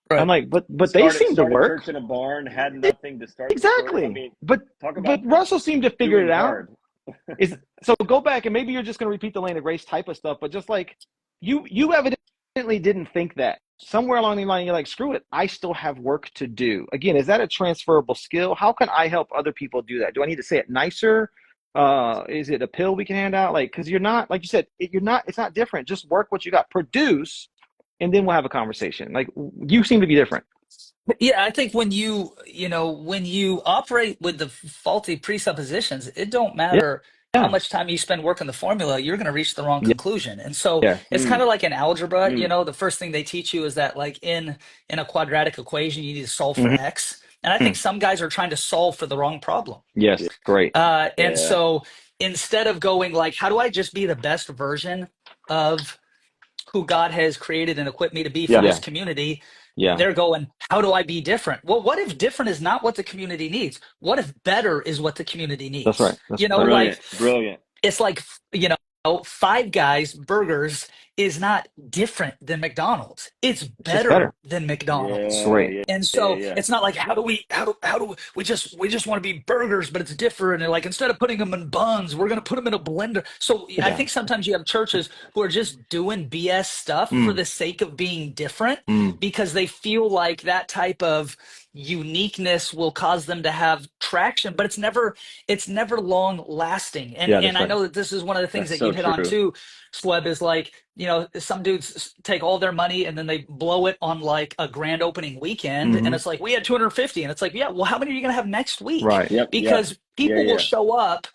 Right. I'm like, but they seem to work. Church in a barn, had nothing to start. Exactly. I mean, but Russell seemed to figure it out. So go back, and maybe you're just going to repeat the lane of grace type of stuff, but just like you evidently didn't think that. Somewhere along the line, you're like, screw it, I still have work to do. Again, is that a transferable skill? How can I help other people do that? Do I need to say it nicer? Is it a pill we can hand out? Like, because you're not, like you said, it's not different. Just work what you got, produce, and then we'll have a conversation. Like, you seem to be different. Yeah, I think when you operate with the faulty presuppositions, it don't matter how much time you spend working the formula, you're going to reach the wrong conclusion. And so it's kind of like in algebra, the first thing they teach you is that like in a quadratic equation, you need to solve for X. And I think some guys are trying to solve for the wrong problem. Yes, great. And so instead of going like, how do I just be the best version of who God has created and equipped me to be for this community? They're going, how do I be different? Well, what if different is not what the community needs? What if better is what the community needs? That's right. Brilliant. It's like, Five Guys burgers is not different than McDonald's. It's better than McDonald's. Right. And so it's not like, how do we just want to be burgers, but it's different. And like, instead of putting them in buns, we're going to put them in a blender. So I think sometimes you have churches who are just doing BS stuff for the sake of being different because they feel like that type of uniqueness will cause them to have traction, but it's never long lasting. And I know that this is one of the things that you hit on too, Swebb, is like, some dudes take all their money and then they blow it on like a grand opening weekend. And it's like, we had 250. And it's like, well, how many are you going to have next week? Right. Yep. Because people will show up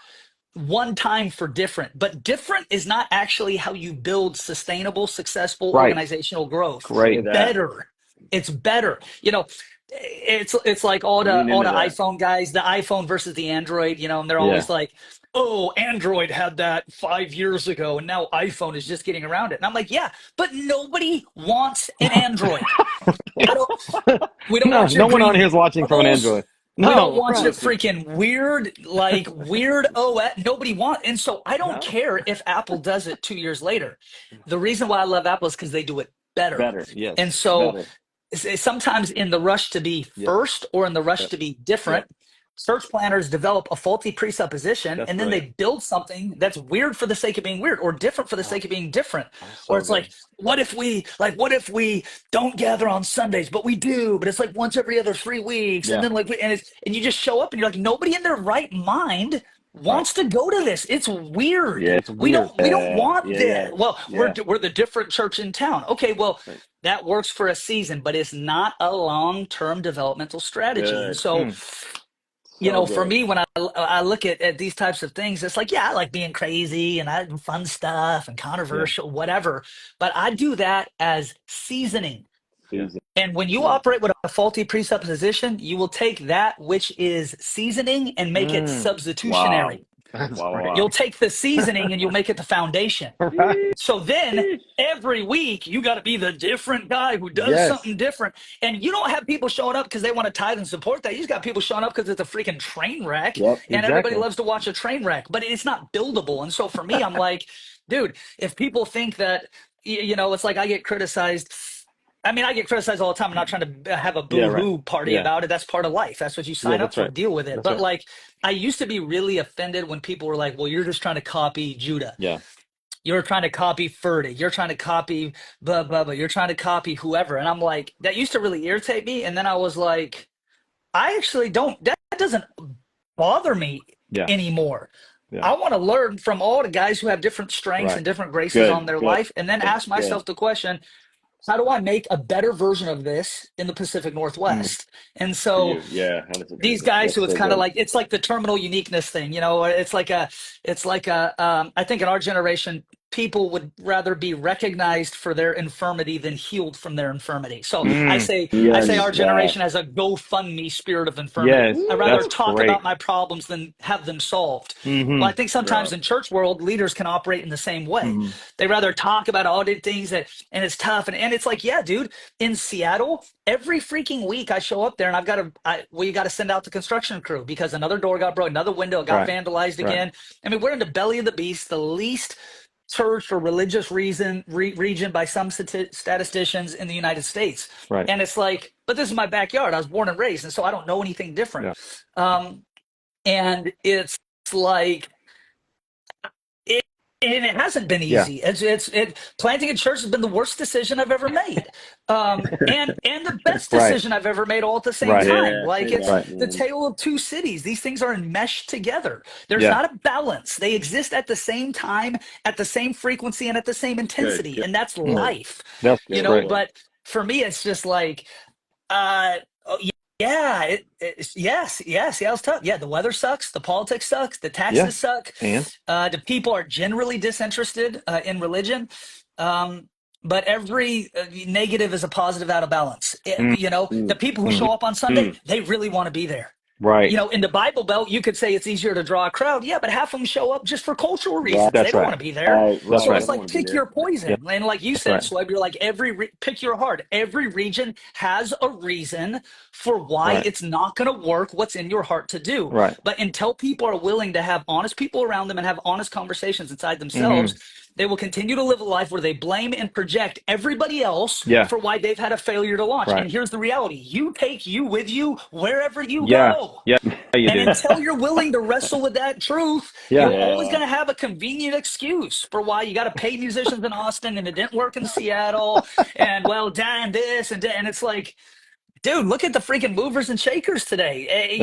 one time for different, but different is not actually how you build sustainable, successful organizational growth. Better. It's better. It's like all the iPhone guys, the iPhone versus the Android, and they're always like, oh, Android had that 5 years ago and now iPhone is just getting around it. And I'm like, yeah, but nobody wants an Android. No one on here is watching from an Android. We don't want your freaking weird OS. Nobody wants. And so I don't care if Apple does it 2 years later. The reason why I love Apple is because they do it better. Yes. And so sometimes in the rush to be first or in the rush to be different, church planners develop a faulty presupposition, and then they build something that's weird for the sake of being weird, or different for the sake of being different. Or it's like, what if we don't gather on Sundays, but we do, but it's like once every other 3 weeks. And then and you just show up and you're like, nobody in their right mind wants to go to this. It's weird. Yeah, it's weird. We don't want this. Well, we're the different church in town. Okay, well, that works for a season, but it's not a long-term developmental strategy. And so, for me, when I look at these types of things, it's like, I like being crazy and I fun stuff and controversial, whatever. But I do that as seasoning. And when you operate with a faulty presupposition, you will take that which is seasoning and make it substitutionary. Wow. You'll take the seasoning and you'll make it the foundation. So then every week you got to be the different guy who does something different. And you don't have people showing up because they want to tithe and support that. You just got people showing up because it's a freaking train wreck. And everybody loves to watch a train wreck, but it's not buildable. And so for me, I'm like, dude, if people think that, it's like I get criticized. I mean, I get criticized all the time. I'm not trying to have a boo-hoo party about it. That's part of life. That's what you sign up for. Deal with it. But like, I used to be really offended when people were like, well, you're just trying to copy Judah. Yeah. You're trying to copy Ferdy. You're trying to copy blah, blah, blah. You're trying to copy whoever. And I'm like, that used to really irritate me. And then I was like, I actually don't, that doesn't bother me anymore. Yeah. I want to learn from all the guys who have different strengths and different graces on their life, and then ask myself the question, how do I make a better version of this in the Pacific Northwest? And so these guys who it's kind of like, it's like the terminal uniqueness thing, it's like I think in our generation, people would rather be recognized for their infirmity than healed from their infirmity. So I say our generation has a GoFundMe spirit of infirmity. I'd rather talk about my problems than have them solved. Well, I think sometimes in church world, leaders can operate in the same way. They rather talk about all the things and it's tough. And it's like, dude, in Seattle, every freaking week I show up there and we got to send out the construction crew because another door got broken, another window got vandalized again. I mean, we're in the belly of the beast, the least church or religious region by some statisticians in the United States. And it's like, but this is my backyard. I was born and raised, and so I don't know anything different. And it's like, and it hasn't been easy. Planting a church has been the worst decision I've ever made, and the best decision I've ever made all at the same time. It's the tale of two cities. These things are enmeshed together. There's not a balance. They exist at the same time, at the same frequency, and at the same intensity, and that's life. But for me, it's just like, Seattle's tough. Yeah, the weather sucks. The politics sucks. The taxes suck. And the people are generally disinterested in religion. But every negative is a positive out of balance. The people who show up on Sunday, they really want to be there. Right. In the Bible Belt, you could say it's easier to draw a crowd. Yeah, but half of them show up just for cultural reasons. They don't want to be there. So it's like, pick your poison. And like you said, Swebb, you're like, pick your heart. Every region has a reason for why it's not going to work what's in your heart to do. But until people are willing to have honest people around them and have honest conversations inside themselves, they will continue to live a life where they blame and project everybody else for why they've had a failure to launch. And here's the reality. You take you with you wherever you go. And until you're willing to wrestle with that truth, you're always going to have a convenient excuse for why you got to pay musicians in Austin and it didn't work in Seattle. And damn this and it's like, dude, look at the freaking movers and shakers today.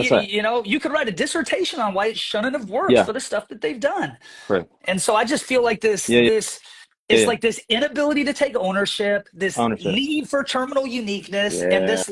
You could write a dissertation on why it shouldn't have worked for the stuff that they've done. And so I just feel like this like this inability to take ownership, this need for terminal uniqueness, and this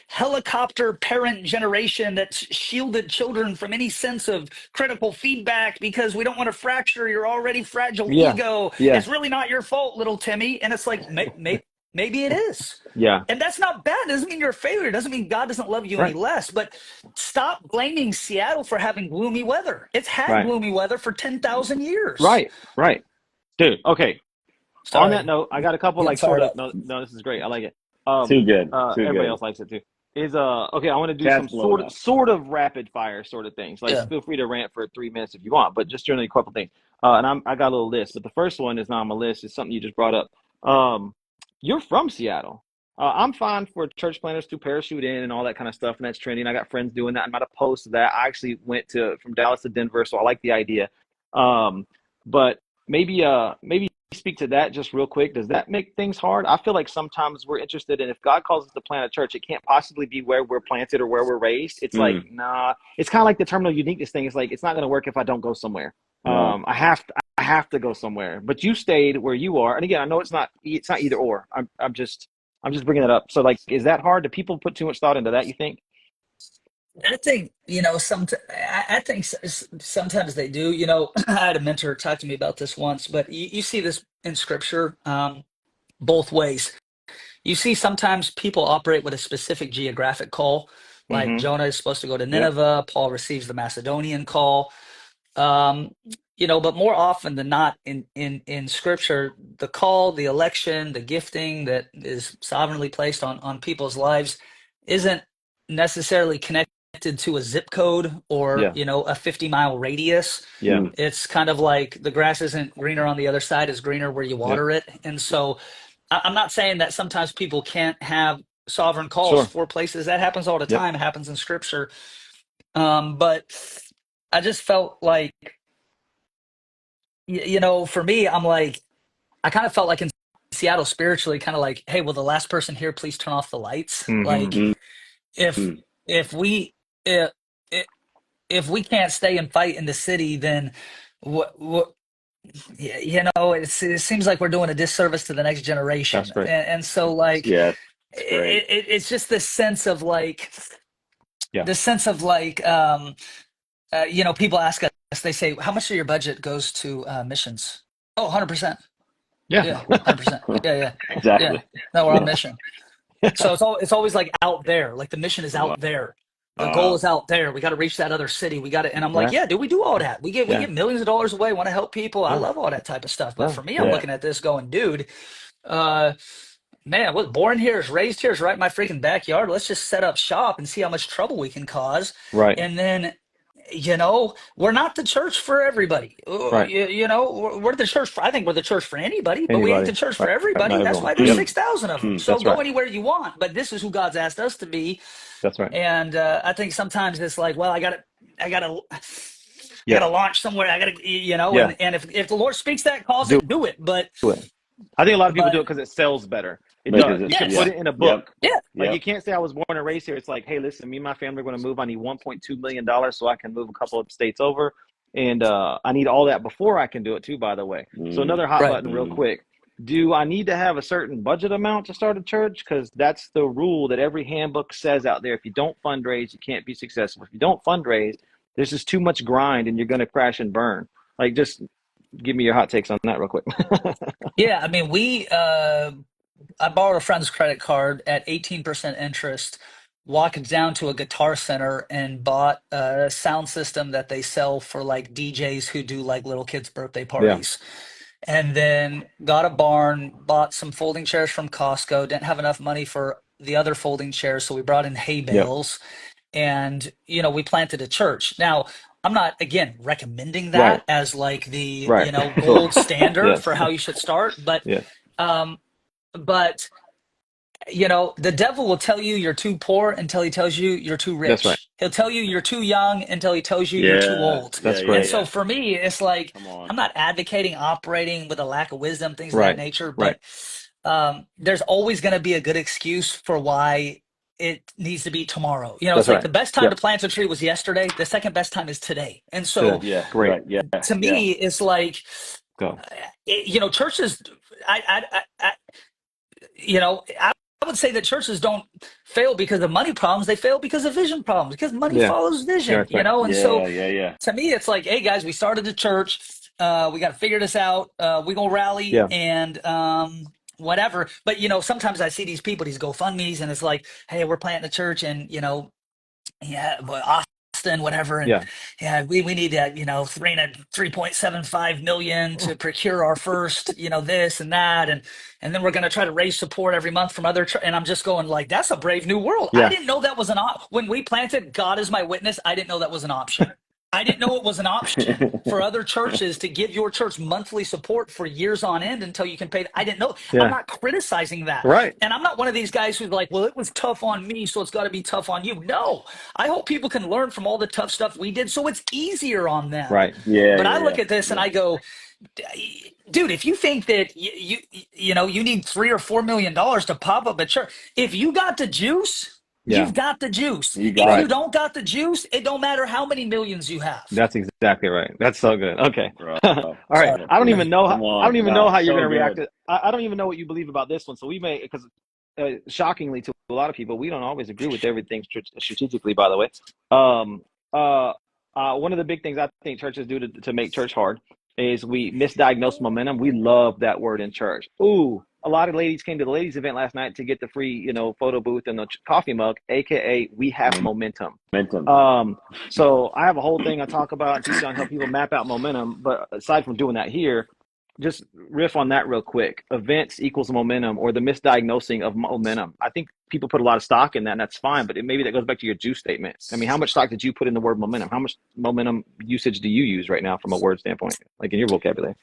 helicopter parent generation that's shielded children from any sense of critical feedback because we don't want to fracture your already fragile ego. It's really not your fault, little Timmy. And it's like, maybe it is. And that's not bad. It doesn't mean you're a failure. It doesn't mean God doesn't love you any less. But stop blaming Seattle for having gloomy weather. It's had gloomy weather for 10,000 years. Right. Dude, okay. Sorry. On that note, I got a couple no, this is great. I like it. Too good. Everybody else likes it too. Okay, I want to do some sort of rapid fire sort of things. Feel free to rant for 3 minutes if you want, but just generally a couple things. And I got a little list, but the first one is not on my list. It's something you just brought up. You're from Seattle. I'm fine for church planners to parachute in and all that kind of stuff, and that's trending. I got friends doing that. I'm not opposed to that. I actually went from Dallas to Denver, so I like the idea. Um, but maybe speak to that just real quick. Does that make things hard? I feel like sometimes we're interested in, if God calls us to plant a church, it can't possibly be where we're planted or where we're raised. It's like, nah. It's kind of like the terminal uniqueness thing. It's like, it's not going to work if I don't go somewhere. I have to go somewhere. But you stayed where you are, and again, I know it's not either or. I'm just bringing it up. So, like, is that hard? Do people put too much thought into that, you think? I think, I think sometimes they do. I had a mentor talk to me about this once, but you see this in scripture, both ways. You see sometimes people operate with a specific geographic call, like Mm-hmm. Jonah is supposed to go to Yep. Nineveh, Paul receives the Macedonian call. Um, but more often than not in scripture, the call, the election, the gifting that is sovereignly placed on people's lives isn't necessarily connected to a zip code or, Yeah. a 50-mile radius. Yeah. It's kind of like the grass isn't greener on the other side, it's greener where you Yep. water it. And so I'm not saying that sometimes people can't have sovereign calls Sure. for places. That happens all the Yep. time. It happens in scripture. But I just felt like, for me, I'm like, I kind of felt like in Seattle spiritually, kind of like, hey, will the last person here please turn off the lights? Mm-hmm. Like, if if we if if we can't stay and fight in the city, then what it seems like we're doing a disservice to the next That's generation. great. And so like Yeah, that's great. it's just this sense of like Yeah. the sense of like people ask us, they say, how much of your budget goes to missions? Oh, 100%. Yeah. Yeah, 100%. Yeah. Exactly. No, we're on Yeah. mission. So it's always like out there. Like the mission is out there. The goal Wow. is out there. We got to reach that other city. We got to, and I'm like, Right. yeah, dude, we do all that. We Yeah. get millions of dollars away. Want to help people. I Yeah. love all that type of stuff. But Yeah. for me, I'm Yeah. looking at this going, dude, uh, man, was born here, is raised here, is right in my freaking backyard. Let's just set up shop and see how much trouble we can cause. Right. And then, we're not the church for everybody. Right. We're the church for, I think we're the church for anybody, but we ain't the Anybody. church for Right. everybody. Not That's everyone. why there's Yep. 6,000 of them. So That's go right. anywhere you want, but this is who God's asked us to be. That's right. And I think sometimes it's like, well, I gotta Yeah. launch somewhere. Yeah. And if the Lord speaks that, calls Do it, do it. But it. I think a lot of people do but it because it sells better. It Because does. You it's can yes, put it in a Yep. book. yeah, Like, you Yep. can't say I was born and raised here. It's like, hey, listen, me and my family are going to move. I need $1.2 million so I can move a couple of states over. And I need all that before I can do it too, by the way. So another hot right. button real quick. Do I need to have a certain budget amount to start a church? Because that's the rule that every handbook says out there. If you don't fundraise, you can't be successful. If you don't fundraise, there's just too much grind and you're going to crash and burn. Like, just give me your hot takes on that real quick. Yeah, I mean, I borrowed a friend's credit card at 18% interest, walked down to a Guitar Center and bought a sound system that they sell for like DJs who do like little kids' birthday Yeah. parties. And then got a barn, bought some folding chairs from Costco, didn't have enough money for the other folding chairs, so we brought in hay Yeah. bales and we planted a church. Now, I'm not again recommending Right. that as like the, Right. gold standard Yes. for how you should start, but Yeah. um but the devil will tell you you're too poor until he tells you you're too That's right. rich. He'll tell you you're too young until he tells you you're too Yeah. old. That's Yeah. great. And so for me, it's like Come on. I'm not advocating operating with a lack of wisdom, things of Right. that nature, Right. but there's always going to be a good excuse for why it needs to be tomorrow. That's It's like right. the best time Yep. to plant a tree was yesterday. The second best time is today. And so Today. Yeah. Great. Right. Yeah. to Yeah. me, it's like, Go. churches, I would say that churches don't fail because of money problems. They fail because of vision problems, because money Yeah. follows vision, Yeah, that's right. and so Yeah. to me, it's like, hey guys, we started the church. We got to figure this out. We gonna rally Yeah. and whatever. But sometimes I see these people, these GoFundMe's, and it's like, hey, we're planting a church, and yeah, but Austin, whatever, and Yeah. we need to 3.75 million to procure our first this and that, and then we're going to try to raise support every month from other and I'm just going like, that's a brave new world. I Yeah. didn't know that was an when we planted, God is my witness, I didn't know that was an option. I didn't know it was an option for other churches to give your church monthly support for years on end until you can pay. I didn't know. I'm not criticizing that. Right. And I'm not one of these guys who's like, well, it was tough on me, so it's got to be tough on you. No, I hope people can learn from all the tough stuff we did so it's easier on them. Right. Yeah. But I look at this and I go, dude, if you think that you need $3 or $4 million to pop up a church, if you got the juice, you've got the juice. If you don't got the juice, it don't matter how many millions you have. That's exactly right. That's so good. Okay. All right. I don't even know how you're going to react to. I don't even know what you believe about this one. So we may, because shockingly to a lot of people, we don't always agree with everything strategically. By the way, one of the big things I think churches do to make church hard is we misdiagnose momentum. We love that word in church. Ooh, a lot of ladies came to the ladies event last night to get the free, photo booth and the coffee mug, AKA we have momentum. So I have a whole thing I talk about and teach on how people map out momentum. But aside from doing that here, just riff on that real quick. Events equals momentum, or the misdiagnosing of momentum. I think people put a lot of stock in that, and that's fine. But maybe that goes back to your juice statement. I mean, how much stock did you put in the word momentum? How much momentum usage do you use right now from a word standpoint, like in your vocabulary?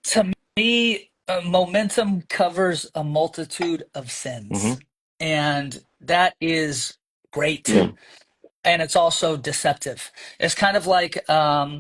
To me, momentum covers a multitude of sins, and that is great. And it's also deceptive. It's kind of like a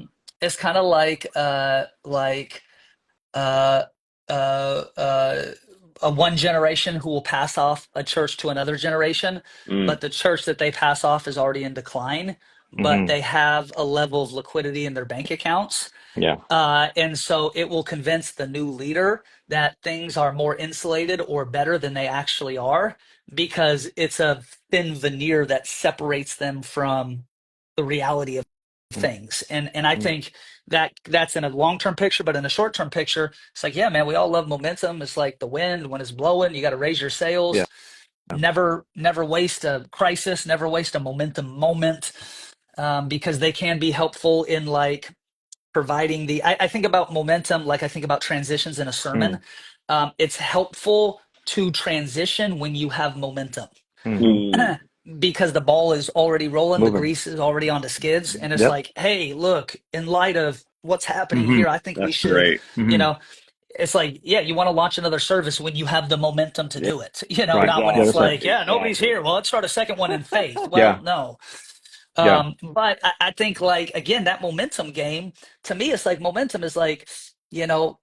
one generation who will pass off a church to another generation, but the church that they pass off is already in decline, but they have a level of liquidity in their bank accounts. And so it will convince the new leader that things are more insulated or better than they actually are, because it's a thin veneer that separates them from the reality of things. And I think that's in a long-term picture, but in a short-term picture, it's like, yeah, man, we all love momentum. It's like the wind when it's blowing, you got to raise your sails. Never waste a crisis, never waste a momentum moment, because they can be helpful in like providing I think about momentum like I think about transitions in a sermon. It's helpful to transition when you have momentum. Because the ball is already rolling, the grease is already on the skids, and it's like, hey, look, in light of what's happening here, I think we should, it's like, yeah, you want to launch another service when you have the momentum to do it, not when it's like, nobody's here. Well, let's start a second one in faith. Well, no. But I think, like, again, that momentum game, to me, it's like momentum is like,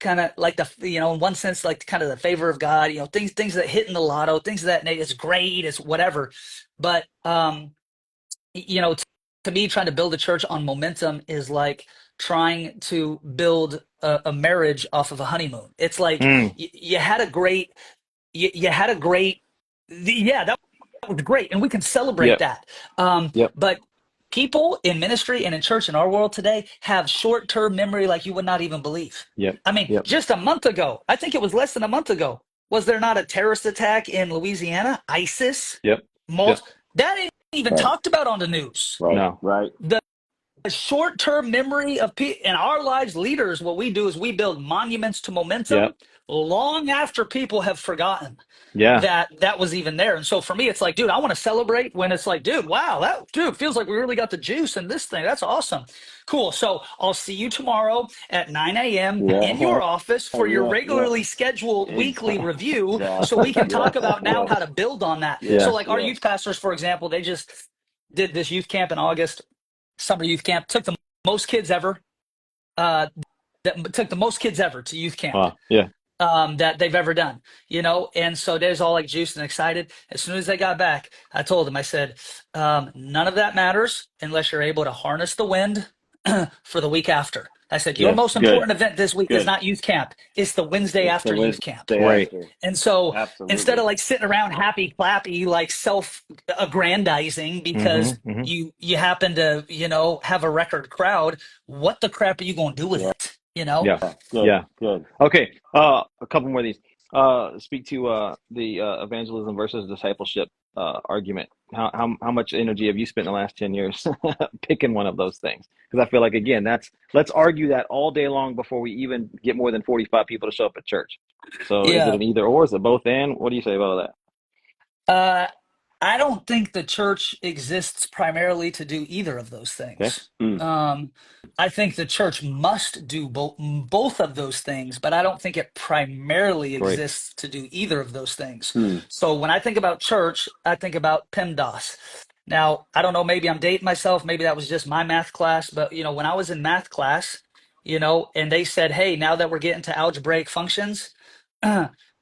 kind of like in one sense, like kind of the favor of God, things that hit in the lotto, things that it's great, it's whatever. But, to me, trying to build a church on momentum is like trying to build a marriage off of a honeymoon. It's like you had a great, that was great, and we can celebrate that. But people in ministry and in church in our world today have short-term memory like you would not even believe. I mean, just a month ago, I think it was less than a month ago, was there not a terrorist attack in Louisiana? ISIS? That ain't even talked about on the news. The short-term memory of people in our lives, leaders, what we do is we build monuments to momentum long after people have forgotten that was even there. And so for me, it's like, dude, I want to celebrate when it's like, dude, wow, that feels like we really got the juice in this thing. That's awesome. Cool. So I'll see you tomorrow at 9 a.m. in your office for your regularly scheduled weekly review, so we can talk about now how to build on that. So like our youth pastors, for example, they just did this youth camp in August, summer youth camp, took the most kids ever, to youth camp. That they've ever done, and so they're all like juiced and excited. As soon as they got back, I told them, I said, none of that matters unless you're able to harness the wind for the week after. I said, your most important event this week is not youth camp. It's the Wednesday after youth camp. And so instead of like sitting around happy clappy, like self-aggrandizing because you happen to, have a record crowd, what the crap are you going to do with it? Good. Okay. A couple more of these. Speak to the evangelism versus discipleship argument. How much energy have you spent in the last 10 years picking one of those things? Because I feel like, again, let's argue that all day long before we even get more than 45 people to show up at church. So is it an either or? Is it both and? What do you say about that? I don't think the church exists primarily to do either of those Okay. things. I think the church must do both of those things, but I don't think it primarily Great. exists to do either of those things. So when I think about church, I think about PEMDAS. Now, I don't know, maybe I'm dating myself, maybe that was just my math class, but when I was in math class, and they said, hey, now that we're getting to algebraic functions,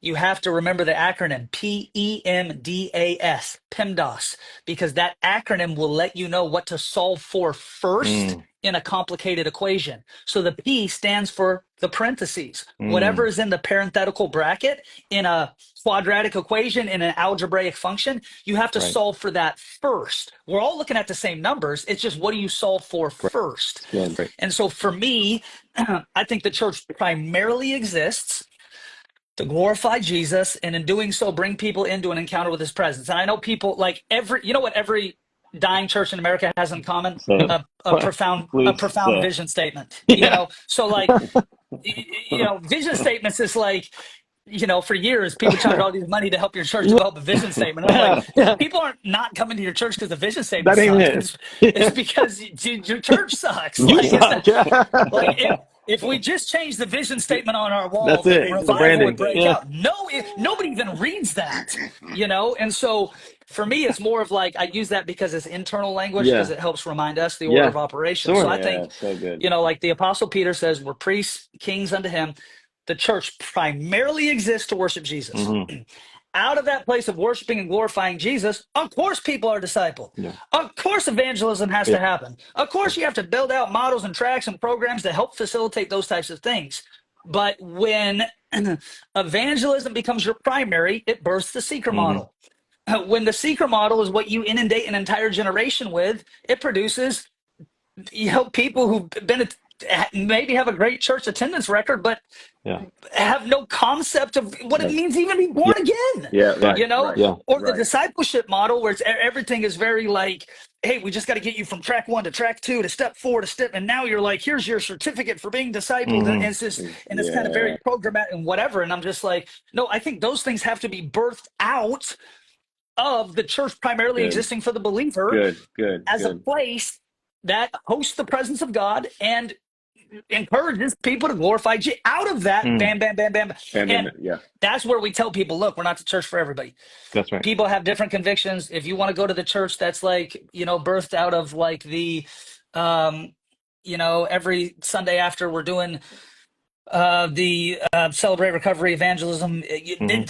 you have to remember the acronym PEMDAS, PEMDAS, because that acronym will let you know what to solve for first in a complicated equation. So the P stands for the parentheses. Whatever is in the parenthetical bracket in a quadratic equation, in an algebraic function, you have to solve for that first. We're all looking at the same numbers. It's just, what do you solve for first? And so for me, I think the church primarily exists to glorify Jesus, and in doing so, bring people into an encounter with his presence. And I know people like every dying church in America has in common? A profound vision statement. So like, vision statements is like, for years, people charge all these money to help your church develop a vision statement. I'm like, people aren't not coming to your church because the vision statement sucks. It's because your church sucks. If we just change the vision statement on our wall, revival would break out. Nobody even reads that, And so for me, it's more of like, I use that because it's internal language, because it helps remind us the order of operation. So I think, like the Apostle Peter says, we're priests, kings unto him. The church primarily exists to worship Jesus. Out of that place of worshiping and glorifying Jesus, of course people are discipled. Of course evangelism has to happen. Of course you have to build out models and tracks and programs to help facilitate those types of things. But when evangelism becomes your primary, it births the seeker model. When the seeker model is what you inundate an entire generation with, it produces people who've been maybe have a great church attendance record, but have no concept of what it means to even be born again. Or the discipleship model, where it's everything is very like, hey, we just got to get you from track 1 to track 2 to step 4 to step, and now you're like, here's your certificate for being discipled, and it's just, and it's kind of very programmatic and whatever. And I'm just like, no, I think those things have to be birthed out of the church primarily existing for the believer as a place that hosts the presence of God and encourages people to glorify Jesus. Out of that, bam, bam, bam, bam. And that's where we tell people, look, we're not the church for everybody. That's right. People have different convictions. If you want to go to the church that's like, birthed out of like the, every Sunday after we're doing the Celebrate Recovery Evangelism,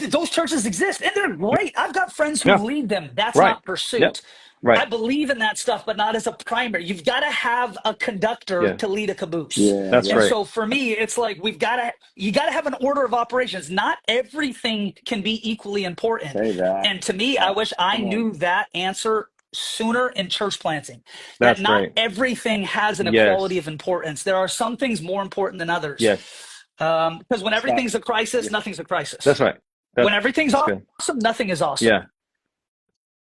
those churches exist and they're great. I've got friends who lead them. That's not pursuit. I believe in that stuff, but not as a primary. You've got to have a conductor to lead a caboose. So for me, it's like you got to have an order of operations. Not everything can be equally important. And to me, I wish I knew that answer sooner in church planting. That not everything has an equality of importance. There are some things more important than others. Because when everything's a crisis, nothing's a crisis. That's right. When everything's awesome, nothing is awesome. Yeah.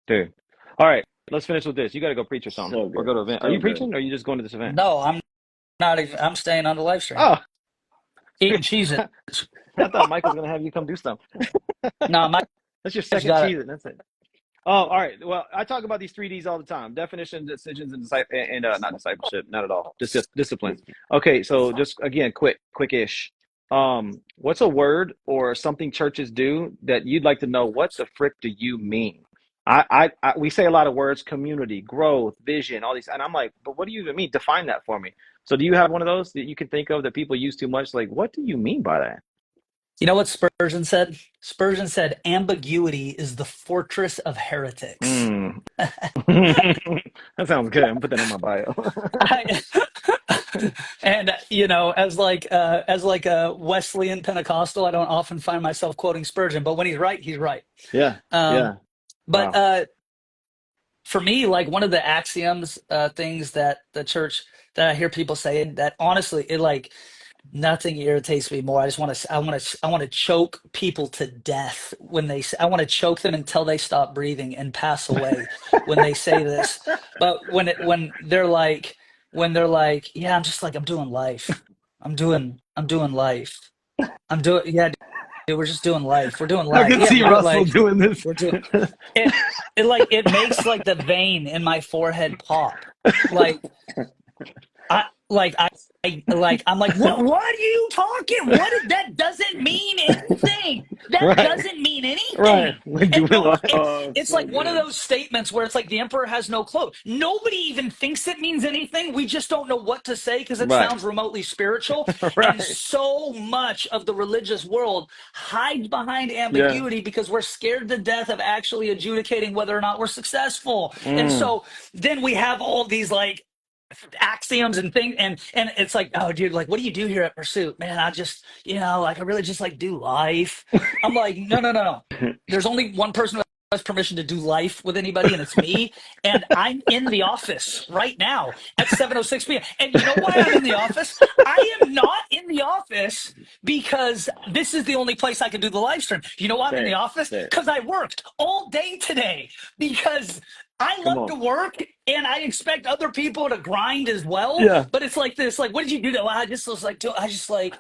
Dude. All right. Let's finish with this. You got to go preach or something, or go to an event. Are you preaching, or are you just going to this event? No, I'm not. I'm staying on the live stream. Oh, eating cheese. I thought Mike was going to have you come do something. No, that's your second cheese. That's it. Oh, all right. Well, I talk about these 3Ds all the time: definition, decisions, and not discipleship. Not at all. Just discipline. Okay, so just again, quick-ish. What's a word or something churches do that you'd like to know? What the frick do you mean? We say a lot of words: community, growth, vision, all these, and I'm like, but what do you even mean? Define that for me. So, do you have one of those that you can think of that people use too much? Like, what do you mean by that? You know what Spurgeon said? Spurgeon said, ambiguity is the fortress of heretics. That sounds good. I'm put that in my bio. And as like a Wesleyan Pentecostal, I don't often find myself quoting Spurgeon, but when he's right, he's right. But for me, like one of the axioms, things that the church, that I hear people saying, that honestly, it like nothing irritates me more. I want to choke people to death when I want to choke them until they stop breathing and pass away when they say this. But when they're like, yeah, I'm doing life. I'm doing life. We're just doing life. We're doing I life. can Yeah, see we're Russell like doing this. we're doing it. It makes like the vein in my forehead pop. Like I like I'm like, what are you talking? That doesn't mean anything. That Right. doesn't mean Right. anything. We're And doing no, life. it's So like one of good. those statements where it's like the emperor has no clothes. Nobody even thinks it means anything. We just don't know what to say because it Right. sounds remotely spiritual. And Right. so much of the religious world hides behind Yeah. ambiguity because we're scared to death of actually adjudicating whether or not we're successful. And Mm. so then we have all these like axioms and things, and it's like, oh dude, like what do you do here at Pursuit? Man, I just, like I really just like do life. I'm like, no. There's only one person who has permission to do life with anybody, and it's me. And I'm in the office right now at 7:06 p.m. And you know why I'm in the office? I am not in the office because this is the only place I can do the live stream. You know why I'm in the Say, office? say. Because I worked all day today because I Come love to on. work and I expect other people to grind as well. Yeah. But it's like this, like, what did you do? Well, I just was like, just grab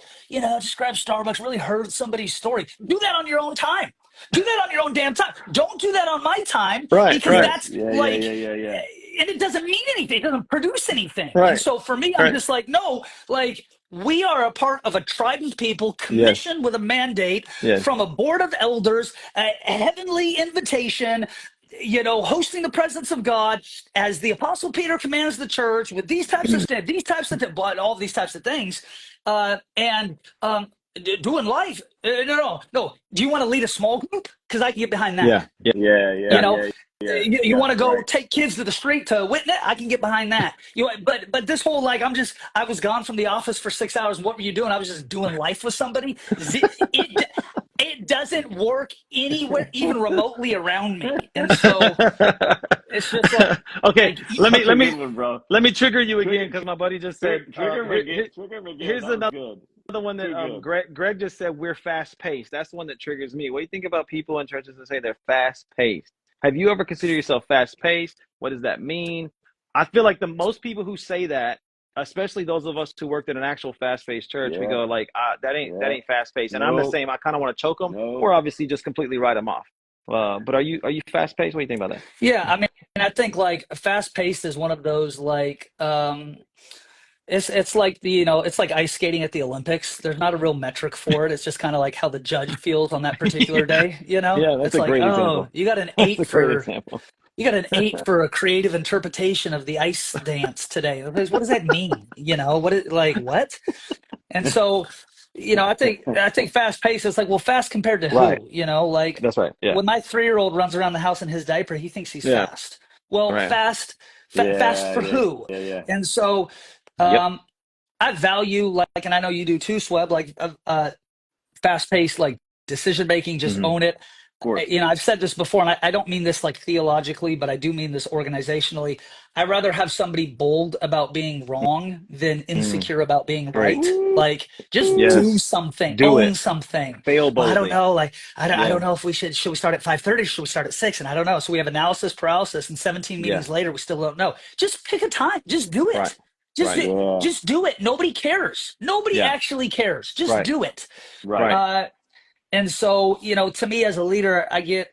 Starbucks, really heard somebody's story. Do that on your own time. Do that on your own damn time. Don't do that on my time Right. because Right. that's Yeah. like, and it doesn't mean anything. It doesn't produce anything. And Right. so for me, I'm Right. just like, no, like we are a part of a tribe of people Yes. commissioned with a mandate Yes. from a board of elders, a heavenly invitation, hosting the presence of God as the Apostle Peter commands the church with these types of stuff, all these types of things, and doing life. No. Do you want to lead a small group? Because I can get behind that. Yeah. Yeah. Yeah. You want to go Right. take kids to the street to witness? I can get behind that. But this whole like I was gone from the office for 6 hours. What were you doing? I was just doing life with somebody. It doesn't work anywhere, even remotely around me. And so it's just like, okay. Let That's a me good one, bro. let me trigger you again because my buddy just said. Trigger him again. Trigger him again. Here's That was another good. one that Too good. Greg just said. We're fast paced. That's the one that triggers me. What do you think about people in churches that say they're fast paced? Have you ever considered yourself fast paced? What does that mean? I feel like the most people who say that, especially those of us who worked in an actual fast-paced church, we Yeah. go like, that ain't fast-paced. And I'm the Nope. same. I kind of want to choke them, Nope. or obviously just completely write them off. But are you fast-paced? What do you think about that? yeah, I mean, I think like fast paced is one of those like, it's like it's like ice skating at the Olympics. There's not a real metric for it. It's just kind of like how the judge feels on that particular day. Yeah, that's It's a like, great oh, example. you got an That's a 8 great for example. a creative interpretation of the ice dance today. What does that mean? What? And so, I think fast paced is like, well, fast compared to Right. who? Like That's right. Yeah. when my 3-year-old runs around the house in his diaper, he thinks he's Yeah. fast. Well, Right. fast for who? Yeah. And so, Yep. I value like, and I know you do too, Swebb, like fast paced, like decision making, just Mhm. own it. Of course. I've said this before, and I don't mean this like theologically, but I do mean this organizationally. I'd rather have somebody bold about being wrong than insecure about being right. Like, just Yes. do something, Do own it. something. Fail Well, I don't boldly. know. Like, I Yeah. don't know if should we start at 5:30? Should we start at 6? And I don't know. So we have analysis paralysis, and 17 meetings later, we still don't know. Just pick a time. Just do it. Right. Just, Right. Yeah. just do it. Nobody cares. Nobody Yeah. actually cares. Just Right. do it. Right. And so, to me as a leader, I get,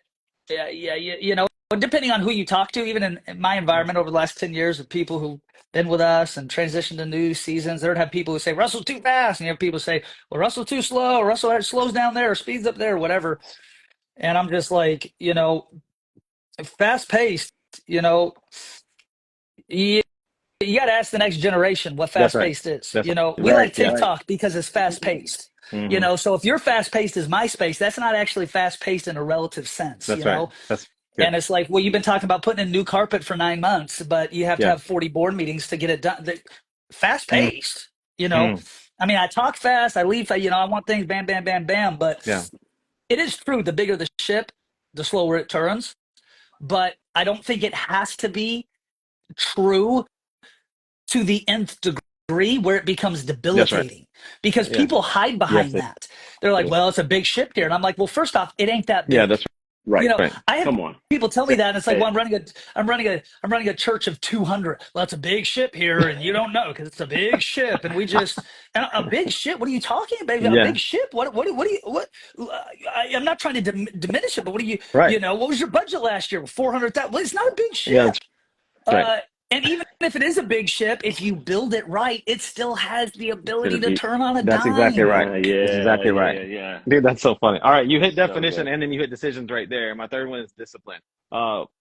depending on who you talk to, even in my environment over the last 10 years of people who've been with us and transitioned to new seasons, there'd have people who say, Russell's too fast. And you have people say, well, Russell's too slow. Or Russell slows down there or speeds up there or whatever. And I'm just like, fast paced, you got to ask the next generation what That's right. fast paced is. That's We right. like Yeah. TikTok because it's fast paced. Mhm. So if you're fast paced as MySpace, that's not actually fast paced in a relative sense. That's right. That's good. And it's like, well, you've been talking about putting in new carpet for 9 months, but you have to Yeah. have 40 board meetings to get it done. Fast paced, Mm. I mean, I talk fast, I leave, I want things bam, bam, bam, bam. But Yeah. it is true. The bigger the ship, the slower it turns. But I don't think it has to be true to the nth degree where it becomes debilitating because people hide behind that. They're like, well, it's a big ship here. And I'm like, well, first off, it ain't that big. Yeah, that's Right. I have Come on. people tell me that, and it's like, well, I'm running a church of 200. Well, that's a big ship here, and you don't know because it's a big ship, and and a big ship. What are you talking about? A big ship? I'm not trying to diminish it, but what do you, what was your budget last year? 400,000. Well, it's not a big ship. Yeah, that's right. And even if it is a big ship, if you build it right, it still has the ability to turn on a dime. That's exactly right. That's exactly right. Yeah. Dude, that's so funny. All right, you hit definition and then you hit decisions right there. My third one is discipline.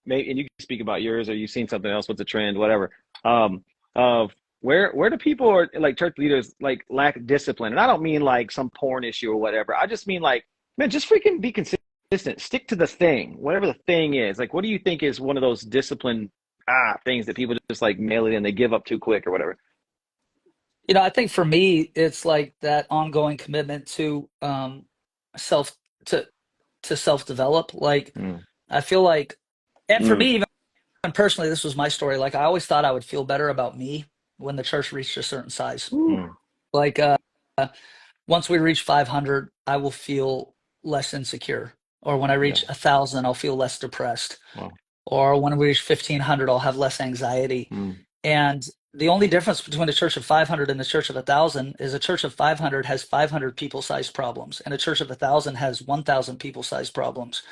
Maybe, and you can speak about yours, or you've seen something else with the trend, whatever. Where do people, or like church leaders, like lack discipline? And I don't mean like some porn issue or whatever. I just mean like, man, just freaking be consistent. Stick to the thing, whatever the thing is. Like, what do you think is one of those discipline things that people just like mail it in, they give up too quick or whatever? I think for me, it's like that ongoing commitment to self to self-develop. Like I feel like, and for me, even personally, this was my story. Like I always thought I would feel better about me when the church reached a certain size. Like once we reach 500, I will feel less insecure. Or when I reach 1,000, I'll feel less depressed. Wow. Or when we reach 1,500, I'll have less anxiety. And the only difference between a church of 500 and a church of 1,000 is a church of 500 has 500 people-sized problems, and a church of 1,000 has 1,000 people-sized problems.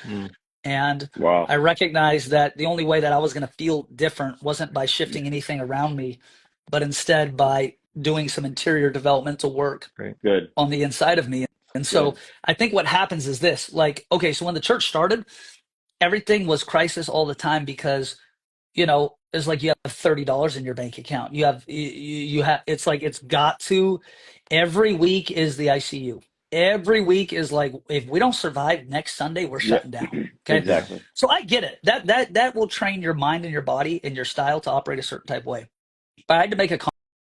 And I recognized that the only way that I was going to feel different wasn't by shifting anything around me, but instead by doing some interior developmental work on the inside of me. And so I think what happens is this, like, okay, so when the church started, everything was crisis all the time because, it's like you have $30 in your bank account. You have, it's like, it's got to, every week is the ICU. Every week is like, if we don't survive next Sunday, we're shutting down. Okay. Exactly. So I get it. That will train your mind and your body and your style to operate a certain type of way. But I had to make a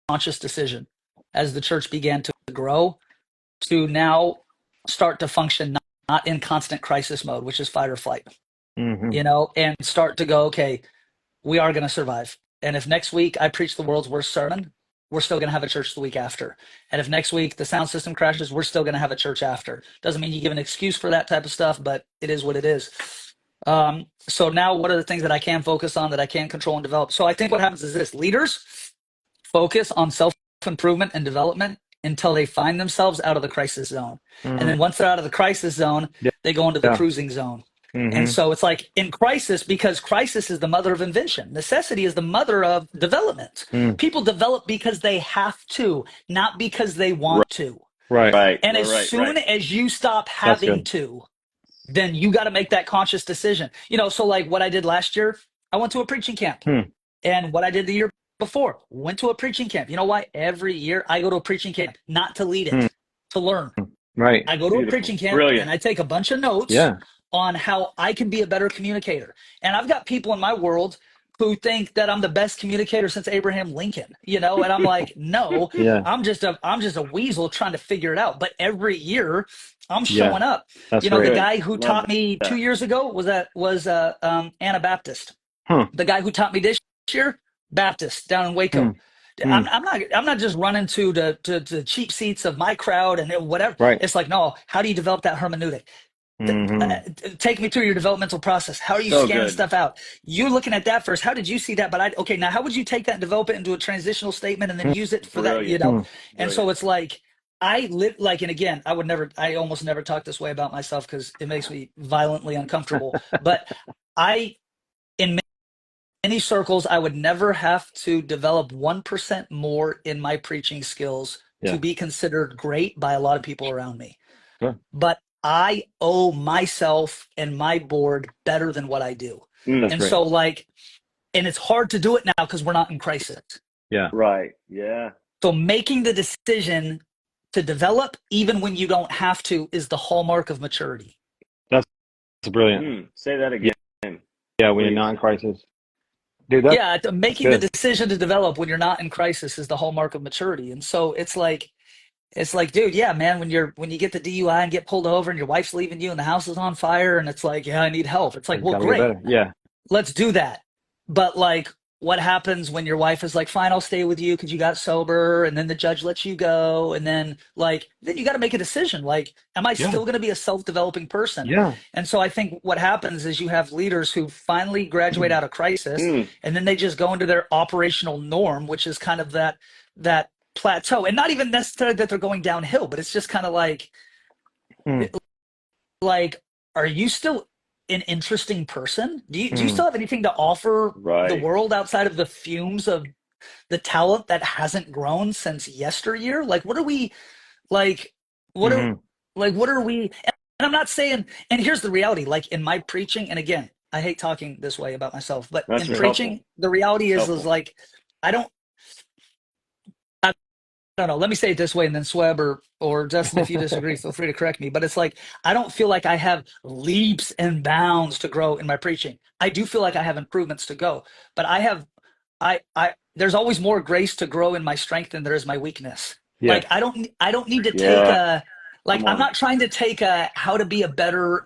conscious decision as the church began to grow to now start to function not in constant crisis mode, which is fight or flight. And start to go, okay, we are going to survive. And if next week I preach the world's worst sermon, we're still going to have a church the week after. And if next week the sound system crashes, we're still going to have a church after. Doesn't mean you give an excuse for that type of stuff, but it is what it is. So now what are the things that I can focus on, that I can control and develop? So I think what happens is this: leaders focus on self-improvement and development until they find themselves out of the crisis zone. And then once they're out of the crisis zone, they go into the cruising zone. And so it's like in crisis, because crisis is the mother of invention. Necessity is the mother of development. People develop because they have to, not because they want to. Right. And as soon as you stop having to, then you got to make that conscious decision. So like what I did last year, I went to a preaching camp. And what I did the year before, went to a preaching camp. You know why? Every year I go to a preaching camp, not to lead it, to learn. Right. I go to a preaching camp and I take a bunch of notes on how I can be a better communicator. And I've got people in my world who think that I'm the best communicator since Abraham Lincoln, and I'm like, no, I'm just a weasel trying to figure it out. But every year I'm showing up. That's the guy who taught me 2 years ago was Anabaptist. The guy who taught me this year, Baptist down in Waco. I'm not just running to the cheap seats of my crowd and whatever. It's like, no, how do you develop that hermeneutic? Take me through your developmental process. How are you scanning stuff out? You're looking at that first. How did you see that? But now how would you take that and develop it into a transitional statement and then use it for that? And so it's like, I live like, and again, I almost never talk this way about myself because it makes me violently uncomfortable. But in many circles, I would never have to develop 1% more in my preaching skills to be considered great by a lot of people around me. But I owe myself and my board better than what I do. And so like, and it's hard to do it now because we're not in crisis. So making the decision to develop, even when you don't have to, is the hallmark of maturity. That's brilliant. Say that again. When you're not in crisis. Dude, making the decision to develop when you're not in crisis is the hallmark of maturity. And so it's like, dude, man, when you get the DUI and get pulled over and your wife's leaving you and the house is on fire and it's like, I need help. It's like, well, great. Yeah. Let's do that. But like, what happens when your wife is like, fine, I'll stay with you because you got sober, and then the judge lets you go, and then then you got to make a decision. Like, am I Yeah. still going to be a self-developing person? Yeah. And so I think what happens is you have leaders who finally graduate out of crisis, and then they just go into their operational norm, which is kind of that plateau, and not even necessarily that they're going downhill, but it's just kind of Mm. like, are you still an interesting person? Do you Mm. still have anything to offer the Right. world outside of the fumes of the talent that hasn't grown since yesteryear? Like, what are we like? What are Hmm. what are we? And I'm not saying. And here's the reality. Like in my preaching, and again, I hate talking this way about myself, but That's in helpful. preaching, the reality It's is helpful. like I don't. I don't know. Let me say it this way, and then Swebb or Justin, if you disagree, feel free to correct me. But it's like I don't feel like I have leaps and bounds to grow in my preaching. I do feel like I have improvements to go, but I there's always more grace to grow in my strength than there is my weakness. Like Yes. I don't need to take Yeah. a like Come I'm on. not trying to take a how to be a better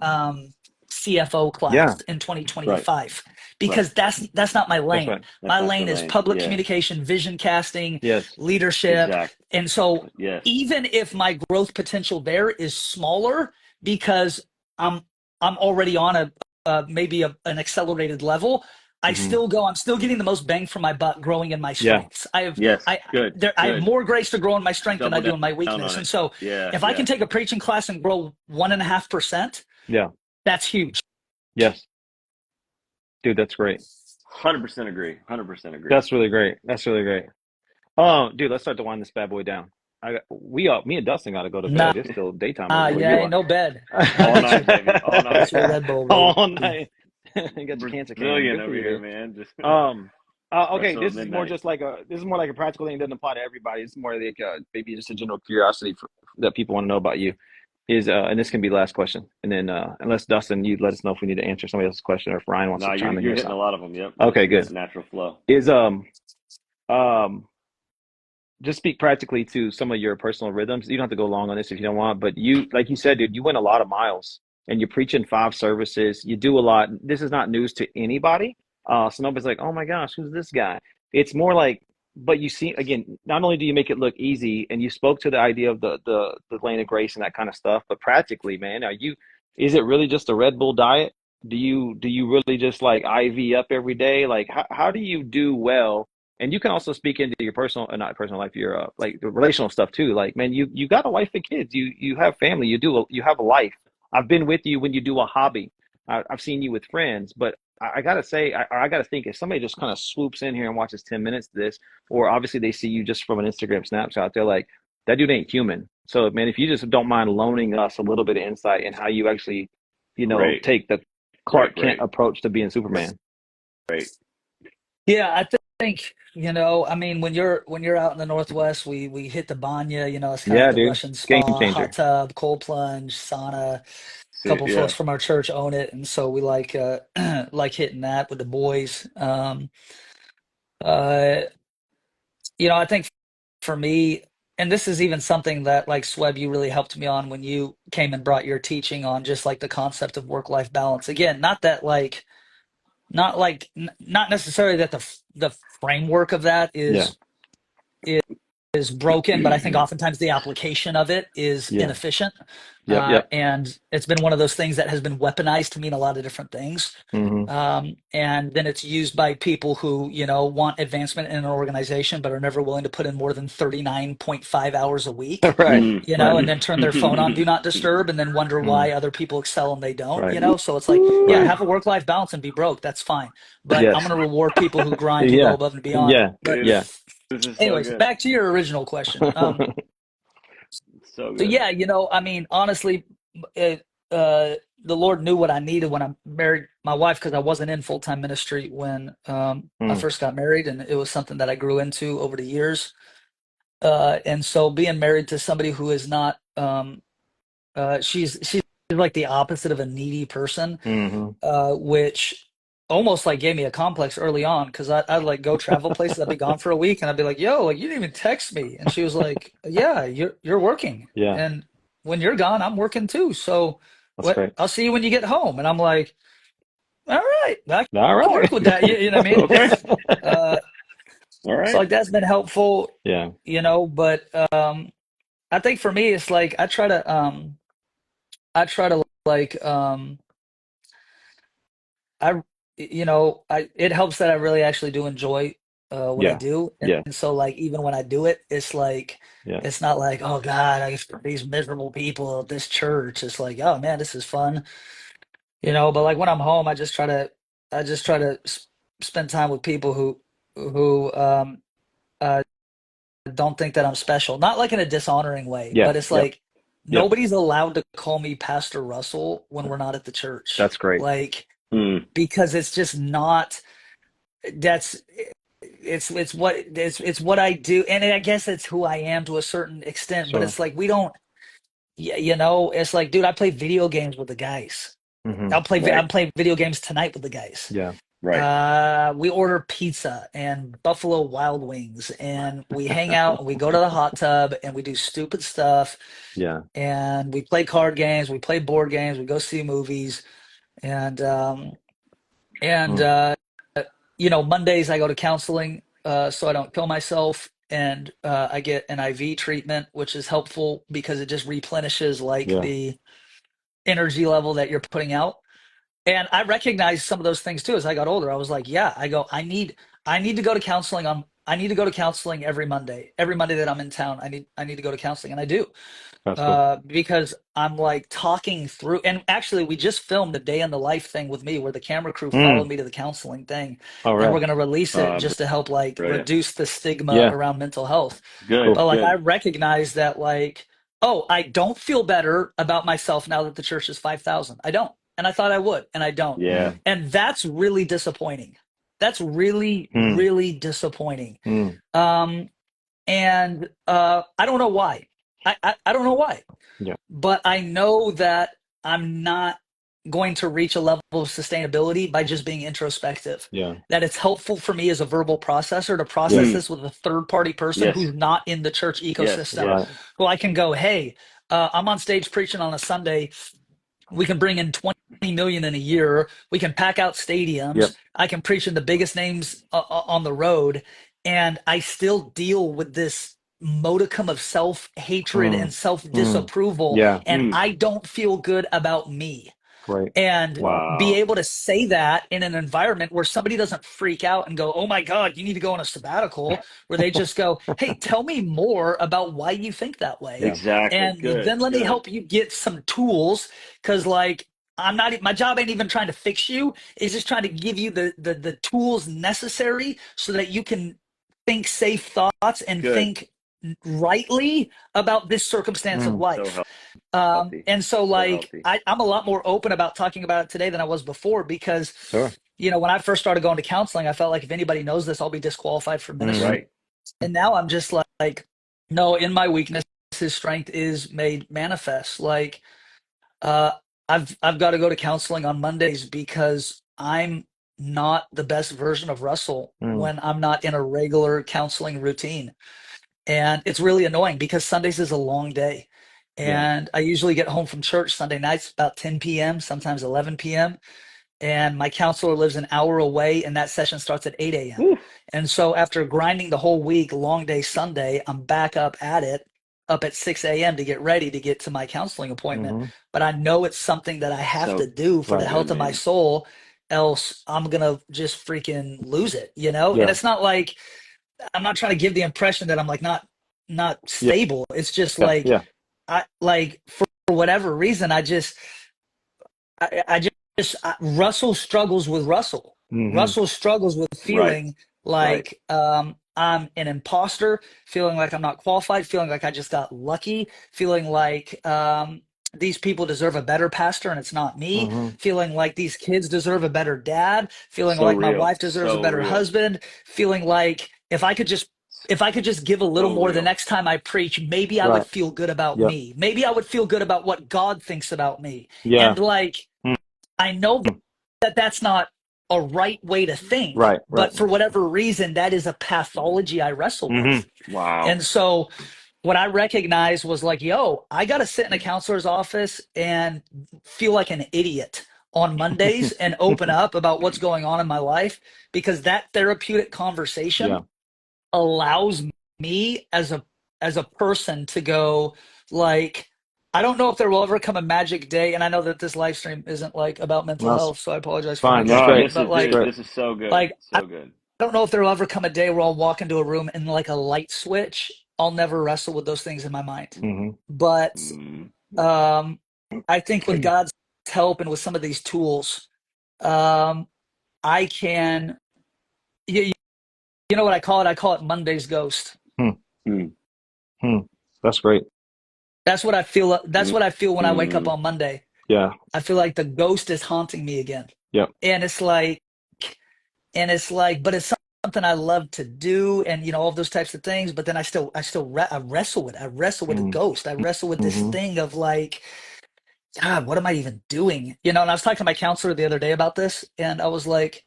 CFO Yeah. class in Right. 2025 Right. because that's not my That's lane. right. That's My not lane your is lane. public Yeah. communication, vision casting, Yes. leadership. Exactly. And so Yes. even if my growth potential there is smaller because I'm I'm already on maybe an accelerated level, Hmm. I'm still getting the most bang for my buck growing in my Yeah. strengths. Yes. Good. I have Good. more grace to grow in my strength than I Double do in my down weakness. on And it. so Yeah. if I Yeah. can take a preaching class and grow 1.5%, Yeah. that's huge. Yes. Dude, that's great. 100% agree. 100% agree. That's really great. That's really great. Dude, let's start to wind this bad boy down. Me and Dustin got to go to Nah, bed. It's still daytime over Where here, yeah, you man. ain't are? no bed. I'll All get you. night, baby. All I'll get night. you a Red Bull, baby. All night. You got your cancer can. Brazilian Good for over you, here, dude. man. Just Um, okay, wrestle at this is more midnight. just like this is more like a practical thing. It doesn't apply to everybody. It's more like maybe just a general curiosity that people want to know about you. And this can be the last question, and then unless Dustin, you let us know if we need to answer somebody else's question or if Ryan wants No, to chime in you're here. hitting So a lot of them. Yep. okay, That's good. natural flow. Is um just speak practically to some of your personal rhythms. You don't have to go long on this if you don't want, but you, like you said, dude, you went a lot of miles and you're preaching 5 services. You do a lot. This is not news to anybody. So nobody's like, oh my gosh, who's this guy? It's more like, but you see, again, not only do you make it look easy and you spoke to the idea of the lane of grace and that kind of stuff, but practically, man, is it really just a Red Bull diet? Do you really just like IV up every day? Like, how do you do well? And you can also speak into your personal, not personal life, your like the relational stuff too. Like, man, you got a wife and kids. You have family. You have a life. I've been with you when you do a hobby. I've seen you with friends. But I gotta say, I gotta think if somebody just kind of swoops in here and watches 10 minutes of this, or obviously they see you just from an Instagram snapshot, they're like, that dude ain't human. So, man, if you just don't mind loaning us a little bit of insight in how you actually, Great. take the Clark Kent Great. approach to being Superman. Great. Yeah, I think, I mean, when you're out in the Northwest, we hit the banya, it's kind of like Yeah, the dude, Russian game spa, hot changer. tub, cold plunge, sauna. A couple Yeah. folks from our church own it, and so we like like hitting that with the boys. Uh, I think for me, and this is even something that like Sweb, you really helped me on when you came and brought your teaching on just like the concept of work-life balance. Again, not necessarily that the framework of that Yeah, is broken, but I think oftentimes the application of it is yeah, inefficient. yep, yep. And it's been one of those things that has been weaponized to mean a lot of different things. Hmm. And then it's used by people who, want advancement in an organization, but are never willing to put in more than 39.5 hours a week, Right, right, and then turn their phone on do not disturb and then wonder mm, why other people excel and they don't, right, So it's like, yeah, right. have a work-life balance and be broke. That's fine. But I'm Yes, going to reward people who grind, who go yeah, above and beyond. yeah, But Dude, yeah. this is so anyways, good. back to your original question. So So good. yeah, I mean, honestly, it, the Lord knew what I needed when I married my wife because I wasn't in full-time ministry when I Mm, first got married, and it was something that I grew into over the years. And so being married to somebody who is not, she's like the opposite of a needy person, hmm. which almost like gave me a complex early on because I'd like go travel places. I'd be gone for a week, and I'd be like, "Yo, like you didn't even text me," and she was like, "Yeah, you're working, Yeah, and when you're gone, I'm working too. So that's what? great. I'll see you when you get home." And I'm like, All right, I All can right. work with that. You know what I mean? Okay. Uh, All so right. like that's been helpful, Yeah. but I think for me it's like I try to like I it helps that I really actually do enjoy what I Yeah. do, Yeah. and so like even when I do it, it's like Yeah. it's not like, oh God, these miserable people at this church. It's like, oh man, this is fun, but like when I'm home, I just try to spend time with people who uh don't think that I'm special. Not like in a dishonoring way, Yeah. but it's Yep. like Yep. nobody's allowed to call me Pastor Russell when we're not at the church. That's great. Like, Mm. because it's just not that's it's what I do, and I guess it's who I am to a certain extent, but Sure. it's like we don't it's like, dude, I play video games with the guys. Hmm. I'm Right. playing video games tonight with the guys. Yeah. Right. We order pizza and Buffalo Wild Wings, and we hang out and we go to the hot tub and we do stupid stuff, Yeah. and we play card games, we play board games, we go see movies, and and Mm. Mondays I go to counseling, so I don't kill myself, and I get an IV treatment, which is helpful because it just replenishes like Yeah. the energy level that you're putting out. And I recognized some of those things too as I got older. I was like, yeah, I need to go to counseling I need to go to counseling every Monday. Every Monday that I'm in town, I need to go to counseling, and I do. That's cool. Because I'm like talking through, and actually we just filmed a day in the life thing with me where the camera crew followed Mm. me to the counseling thing, All and we're right. going to release it just to help like Brilliant. reduce the stigma Yeah. around mental health. Good. Cool. But like I Good. recognize that like, oh, I don't feel better about myself now that the church is 5,000. I don't. And I thought I would, and I don't. Yeah. Mm. And that's really disappointing. That's really, Mm. really disappointing. Mm. And I don't know why. I don't know why. Yeah. But I know that I'm not going to reach a level of sustainability by just being introspective. Yeah. That it's helpful for me as a verbal processor to process Yes. Mm. this with a third party person Yes. who's not in the church Yes. ecosystem. Right. Yes. Who I can go, hey, I'm on stage preaching on a Sunday. We can bring in 20 million in a year. We can pack out Yep. stadiums. I can preach in the biggest names on the road. And I still deal with this modicum of self-hatred Mm. and Mm. self-disapproval. Yeah. And Mm. I don't feel good about me. Great. And Wow. be Wow. able to say that in an environment where somebody doesn't freak out and go, oh my God, you need to go on a sabbatical, where they just go, hey, tell me more about why you think that way. Yeah. Exactly. And Good. then let me Good. help you get some tools. Cause like, my job ain't even trying to fix you. It's just trying to give you the tools necessary so that you can think safe thoughts and Good. think rightly about this circumstance of Mm. So life. healthy. And so So like healthy. I'm a lot more open about talking about it today than I was before because Sure. when I first started going to counseling, I felt like if anybody knows this, I'll be disqualified from Mhm. ministry. Right. And now I'm just like, no, in my weakness, his strength is made manifest. Like uh I've got to go to counseling on Mondays because I'm not the best version of Russell Mm. when I'm not in a regular counseling routine. And it's really annoying because Sundays is a long day. Yeah. And I usually get home from church Sunday nights about 10 p.m., sometimes 11 p.m. And my counselor lives an hour away, and that session starts at 8 a.m. Woo. And so after grinding the whole week, long day Sunday, I'm back up at it, up at 6 a.m. to get ready to get to my counseling appointment. Mhm. But I know it's something that I have So to do for the Right. health good, of my man. soul, else I'm gonna just freaking lose it, And Yeah. it's not like I'm not trying to give the impression that I'm like not Yeah. stable. It's just Yeah. like Yeah. I like for whatever reason I just Russell struggles with Russell. Mhm. Russell struggles with Right. feeling Right. like I'm an imposter, feeling like I'm not qualified, feeling like I just got lucky, feeling like these people deserve a better pastor and it's not me, Mhm. feeling like these kids deserve a better dad, feeling So like my real. wife deserves a So better real. husband, feeling like if I could just give a little So more the real. next time I preach, maybe I would Right. feel good about Yep. me. Maybe I would feel good about what God thinks about me. Yeah. And like, Mm. I know that that's not a right way to think, Right. Right. but for whatever reason, that is a pathology I wrestle Mhm. with. Wow. And so what I recognized was like, yo, I got to sit in a counselor's office and feel like an idiot on Mondays and open up about what's going on in my life, because that therapeutic conversation allows me as a person to go, like, I don't know if there will ever come a magic day, and I know that this live stream isn't like about mental health, so I apologize for fine. making That's it, great. but like, This is so good. like I So good. don't know if there will ever come a day where I'll walk into a room and like a light switch. I'll never wrestle with those things in my mind. Mm-hmm. But I think with God's help and with some of these tools, I can, you know what I call it? I call it Monday's ghost. That's great. That's what I feel. That's what I feel when I wake up on Monday. Yeah. I feel like the ghost is haunting me again. Yep. And it's like, but it's something I love to do, and you know, all those types of things. But then I wrestle with the ghost. I wrestle with this thing of like, God, what am I even doing? You know, and I was talking to my counselor the other day about this, and I was like,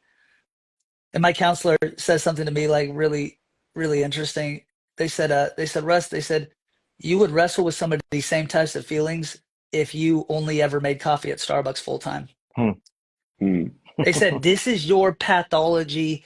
and my counselor says something to me like really, really interesting. They said, Russ, they said, you would wrestle with some of these same types of feelings if you only ever made coffee at Starbucks full time. They said, this is your pathology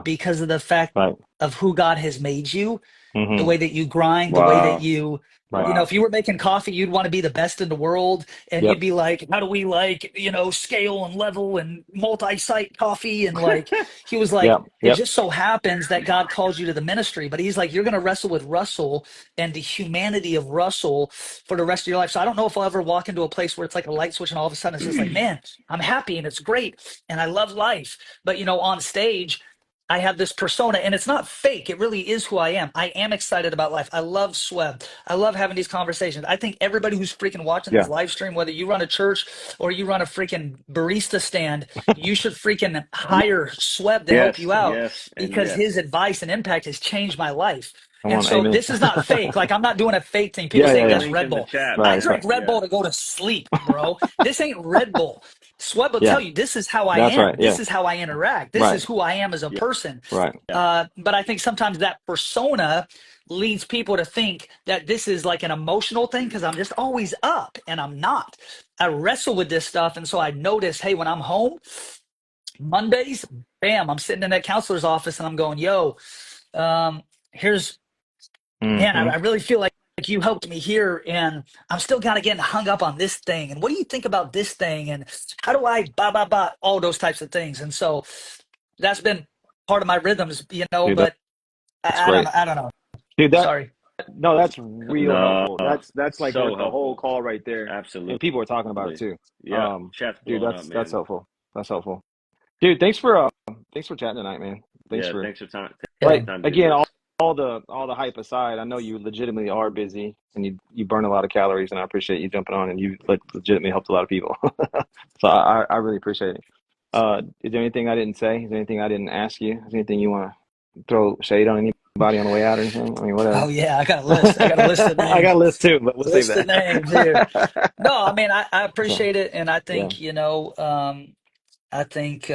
because of the fact of who God has made you, the way that you grind, the way that you, you know, if you were making coffee, you'd want to be the best in the world. And you'd be like, how do we like, you know, scale and level and multi-site coffee? And like, he was like, it just so happens that God calls you to the ministry, but he's like, you're going to wrestle with Russell and the humanity of Russell for the rest of your life. So I don't know if I'll ever walk into a place where it's like a light switch and all of a sudden it's just like, man, I'm happy and it's great and I love life. But, you know, on stage, I have this persona, and it's not fake. It really is who I am. I am excited about life. I love Swebb. I love having these conversations. I think everybody who's freaking watching this live stream, whether you run a church or you run a freaking barista stand, you should freaking hire Swebb to help you out because his advice and impact has changed my life. And so this is not fake. Like, I'm not doing a fake thing. People say that's Red Bull. I drink Red Bull to go to sleep, bro. This ain't Red Bull. Swebb will tell you, this is how I am. This is how I interact. This is who I am as a person. But I think sometimes that persona leads people to think that this is like an emotional thing because I'm just always up, and I'm not. I wrestle with this stuff. And so I notice, hey, when I'm home, Mondays, bam, I'm sitting in that counselor's office and I'm going, yo, here's, man, I really feel like you helped me here, and I'm still kind of getting hung up on this thing. And what do you think about this thing? And how do I all those types of things? And so that's been part of my rhythms, you know, dude, but I don't know. Dude, sorry. No, that's real helpful. That's like so the whole call right there. Absolutely. And people are talking about it too. Yeah. Dude, that's helpful. That's helpful. Dude, thanks for chatting tonight, man. Thanks for time. Like, again, all the hype aside, I know you legitimately are busy and you burn a lot of calories, and I appreciate you jumping on, and you legitimately helped a lot of people. So I really appreciate it. Is there anything I didn't say? Is there anything I didn't ask you? Is there anything you want to throw shade on anybody on the way out or anything? I mean, whatever. Oh yeah, I got a list. I got a list of names. I got a list too, but we'll save that. List of names here. No, I mean, I appreciate it, and I think you know, I think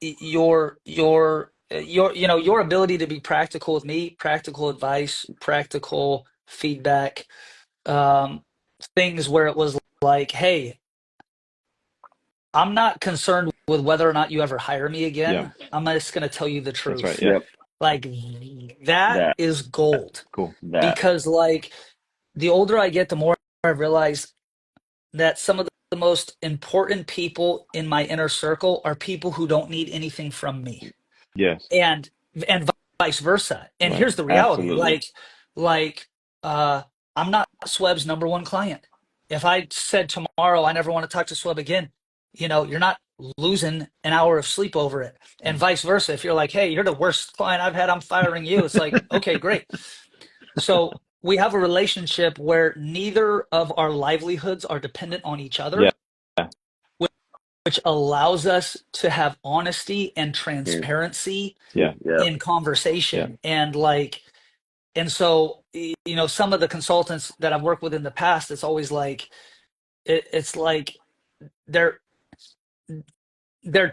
your you know, your ability to be practical with me, practical advice, practical feedback, things where it was like, hey, I'm not concerned with whether or not you ever hire me again. I'm just going to tell you the truth. That's right. Like that is gold. Cool. Because like the older I get, the more I realize that some of the most important people in my inner circle are people who don't need anything from me. Yes. And vice versa. And here's the reality. Like I'm not Swebb's number one client. If I said tomorrow I never want to talk to Swebb again, you know, you're not losing an hour of sleep over it. And vice versa. If you're like, hey, you're the worst client I've had, I'm firing you. It's like, okay, great. So we have a relationship where neither of our livelihoods are dependent on each other. Which allows us to have honesty and transparency in conversation. And like, and so, you know, some of the consultants that I've worked with in the past, it's always like, it's like they're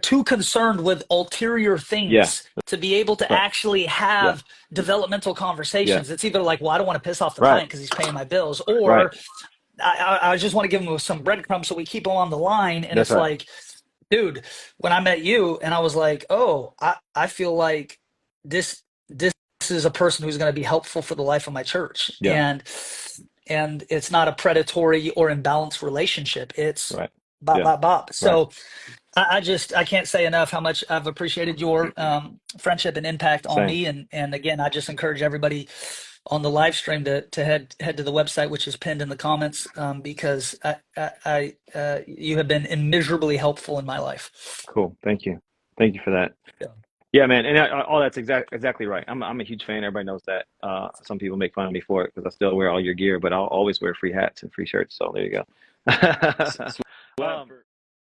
too concerned with ulterior things to be able to actually have developmental conversations. It's either like, well, I don't want to piss off the client because he's paying my bills, or I just want to give them some breadcrumbs so we keep them on the line. And That's it's right. like, dude, when I met you and I was like, oh, I feel like this is a person who's going to be helpful for the life of my church. Yeah. And it's not a predatory or imbalanced relationship. It's Right. bop, Yeah. bop, bop. So Right. I can't say enough how much I've appreciated your friendship and impact on Same. me. And again, I just encourage everybody on the live stream to head to the website, which is pinned in the comments, because you have been immeasurably helpful in my life. Cool. Thank you. Thank you for that. Yeah. Yeah, man. And all that's exactly right. I'm a huge fan. Everybody knows that. Some people make fun of me for it because I still wear all your gear, but I'll always wear free hats and free shirts. So there you go.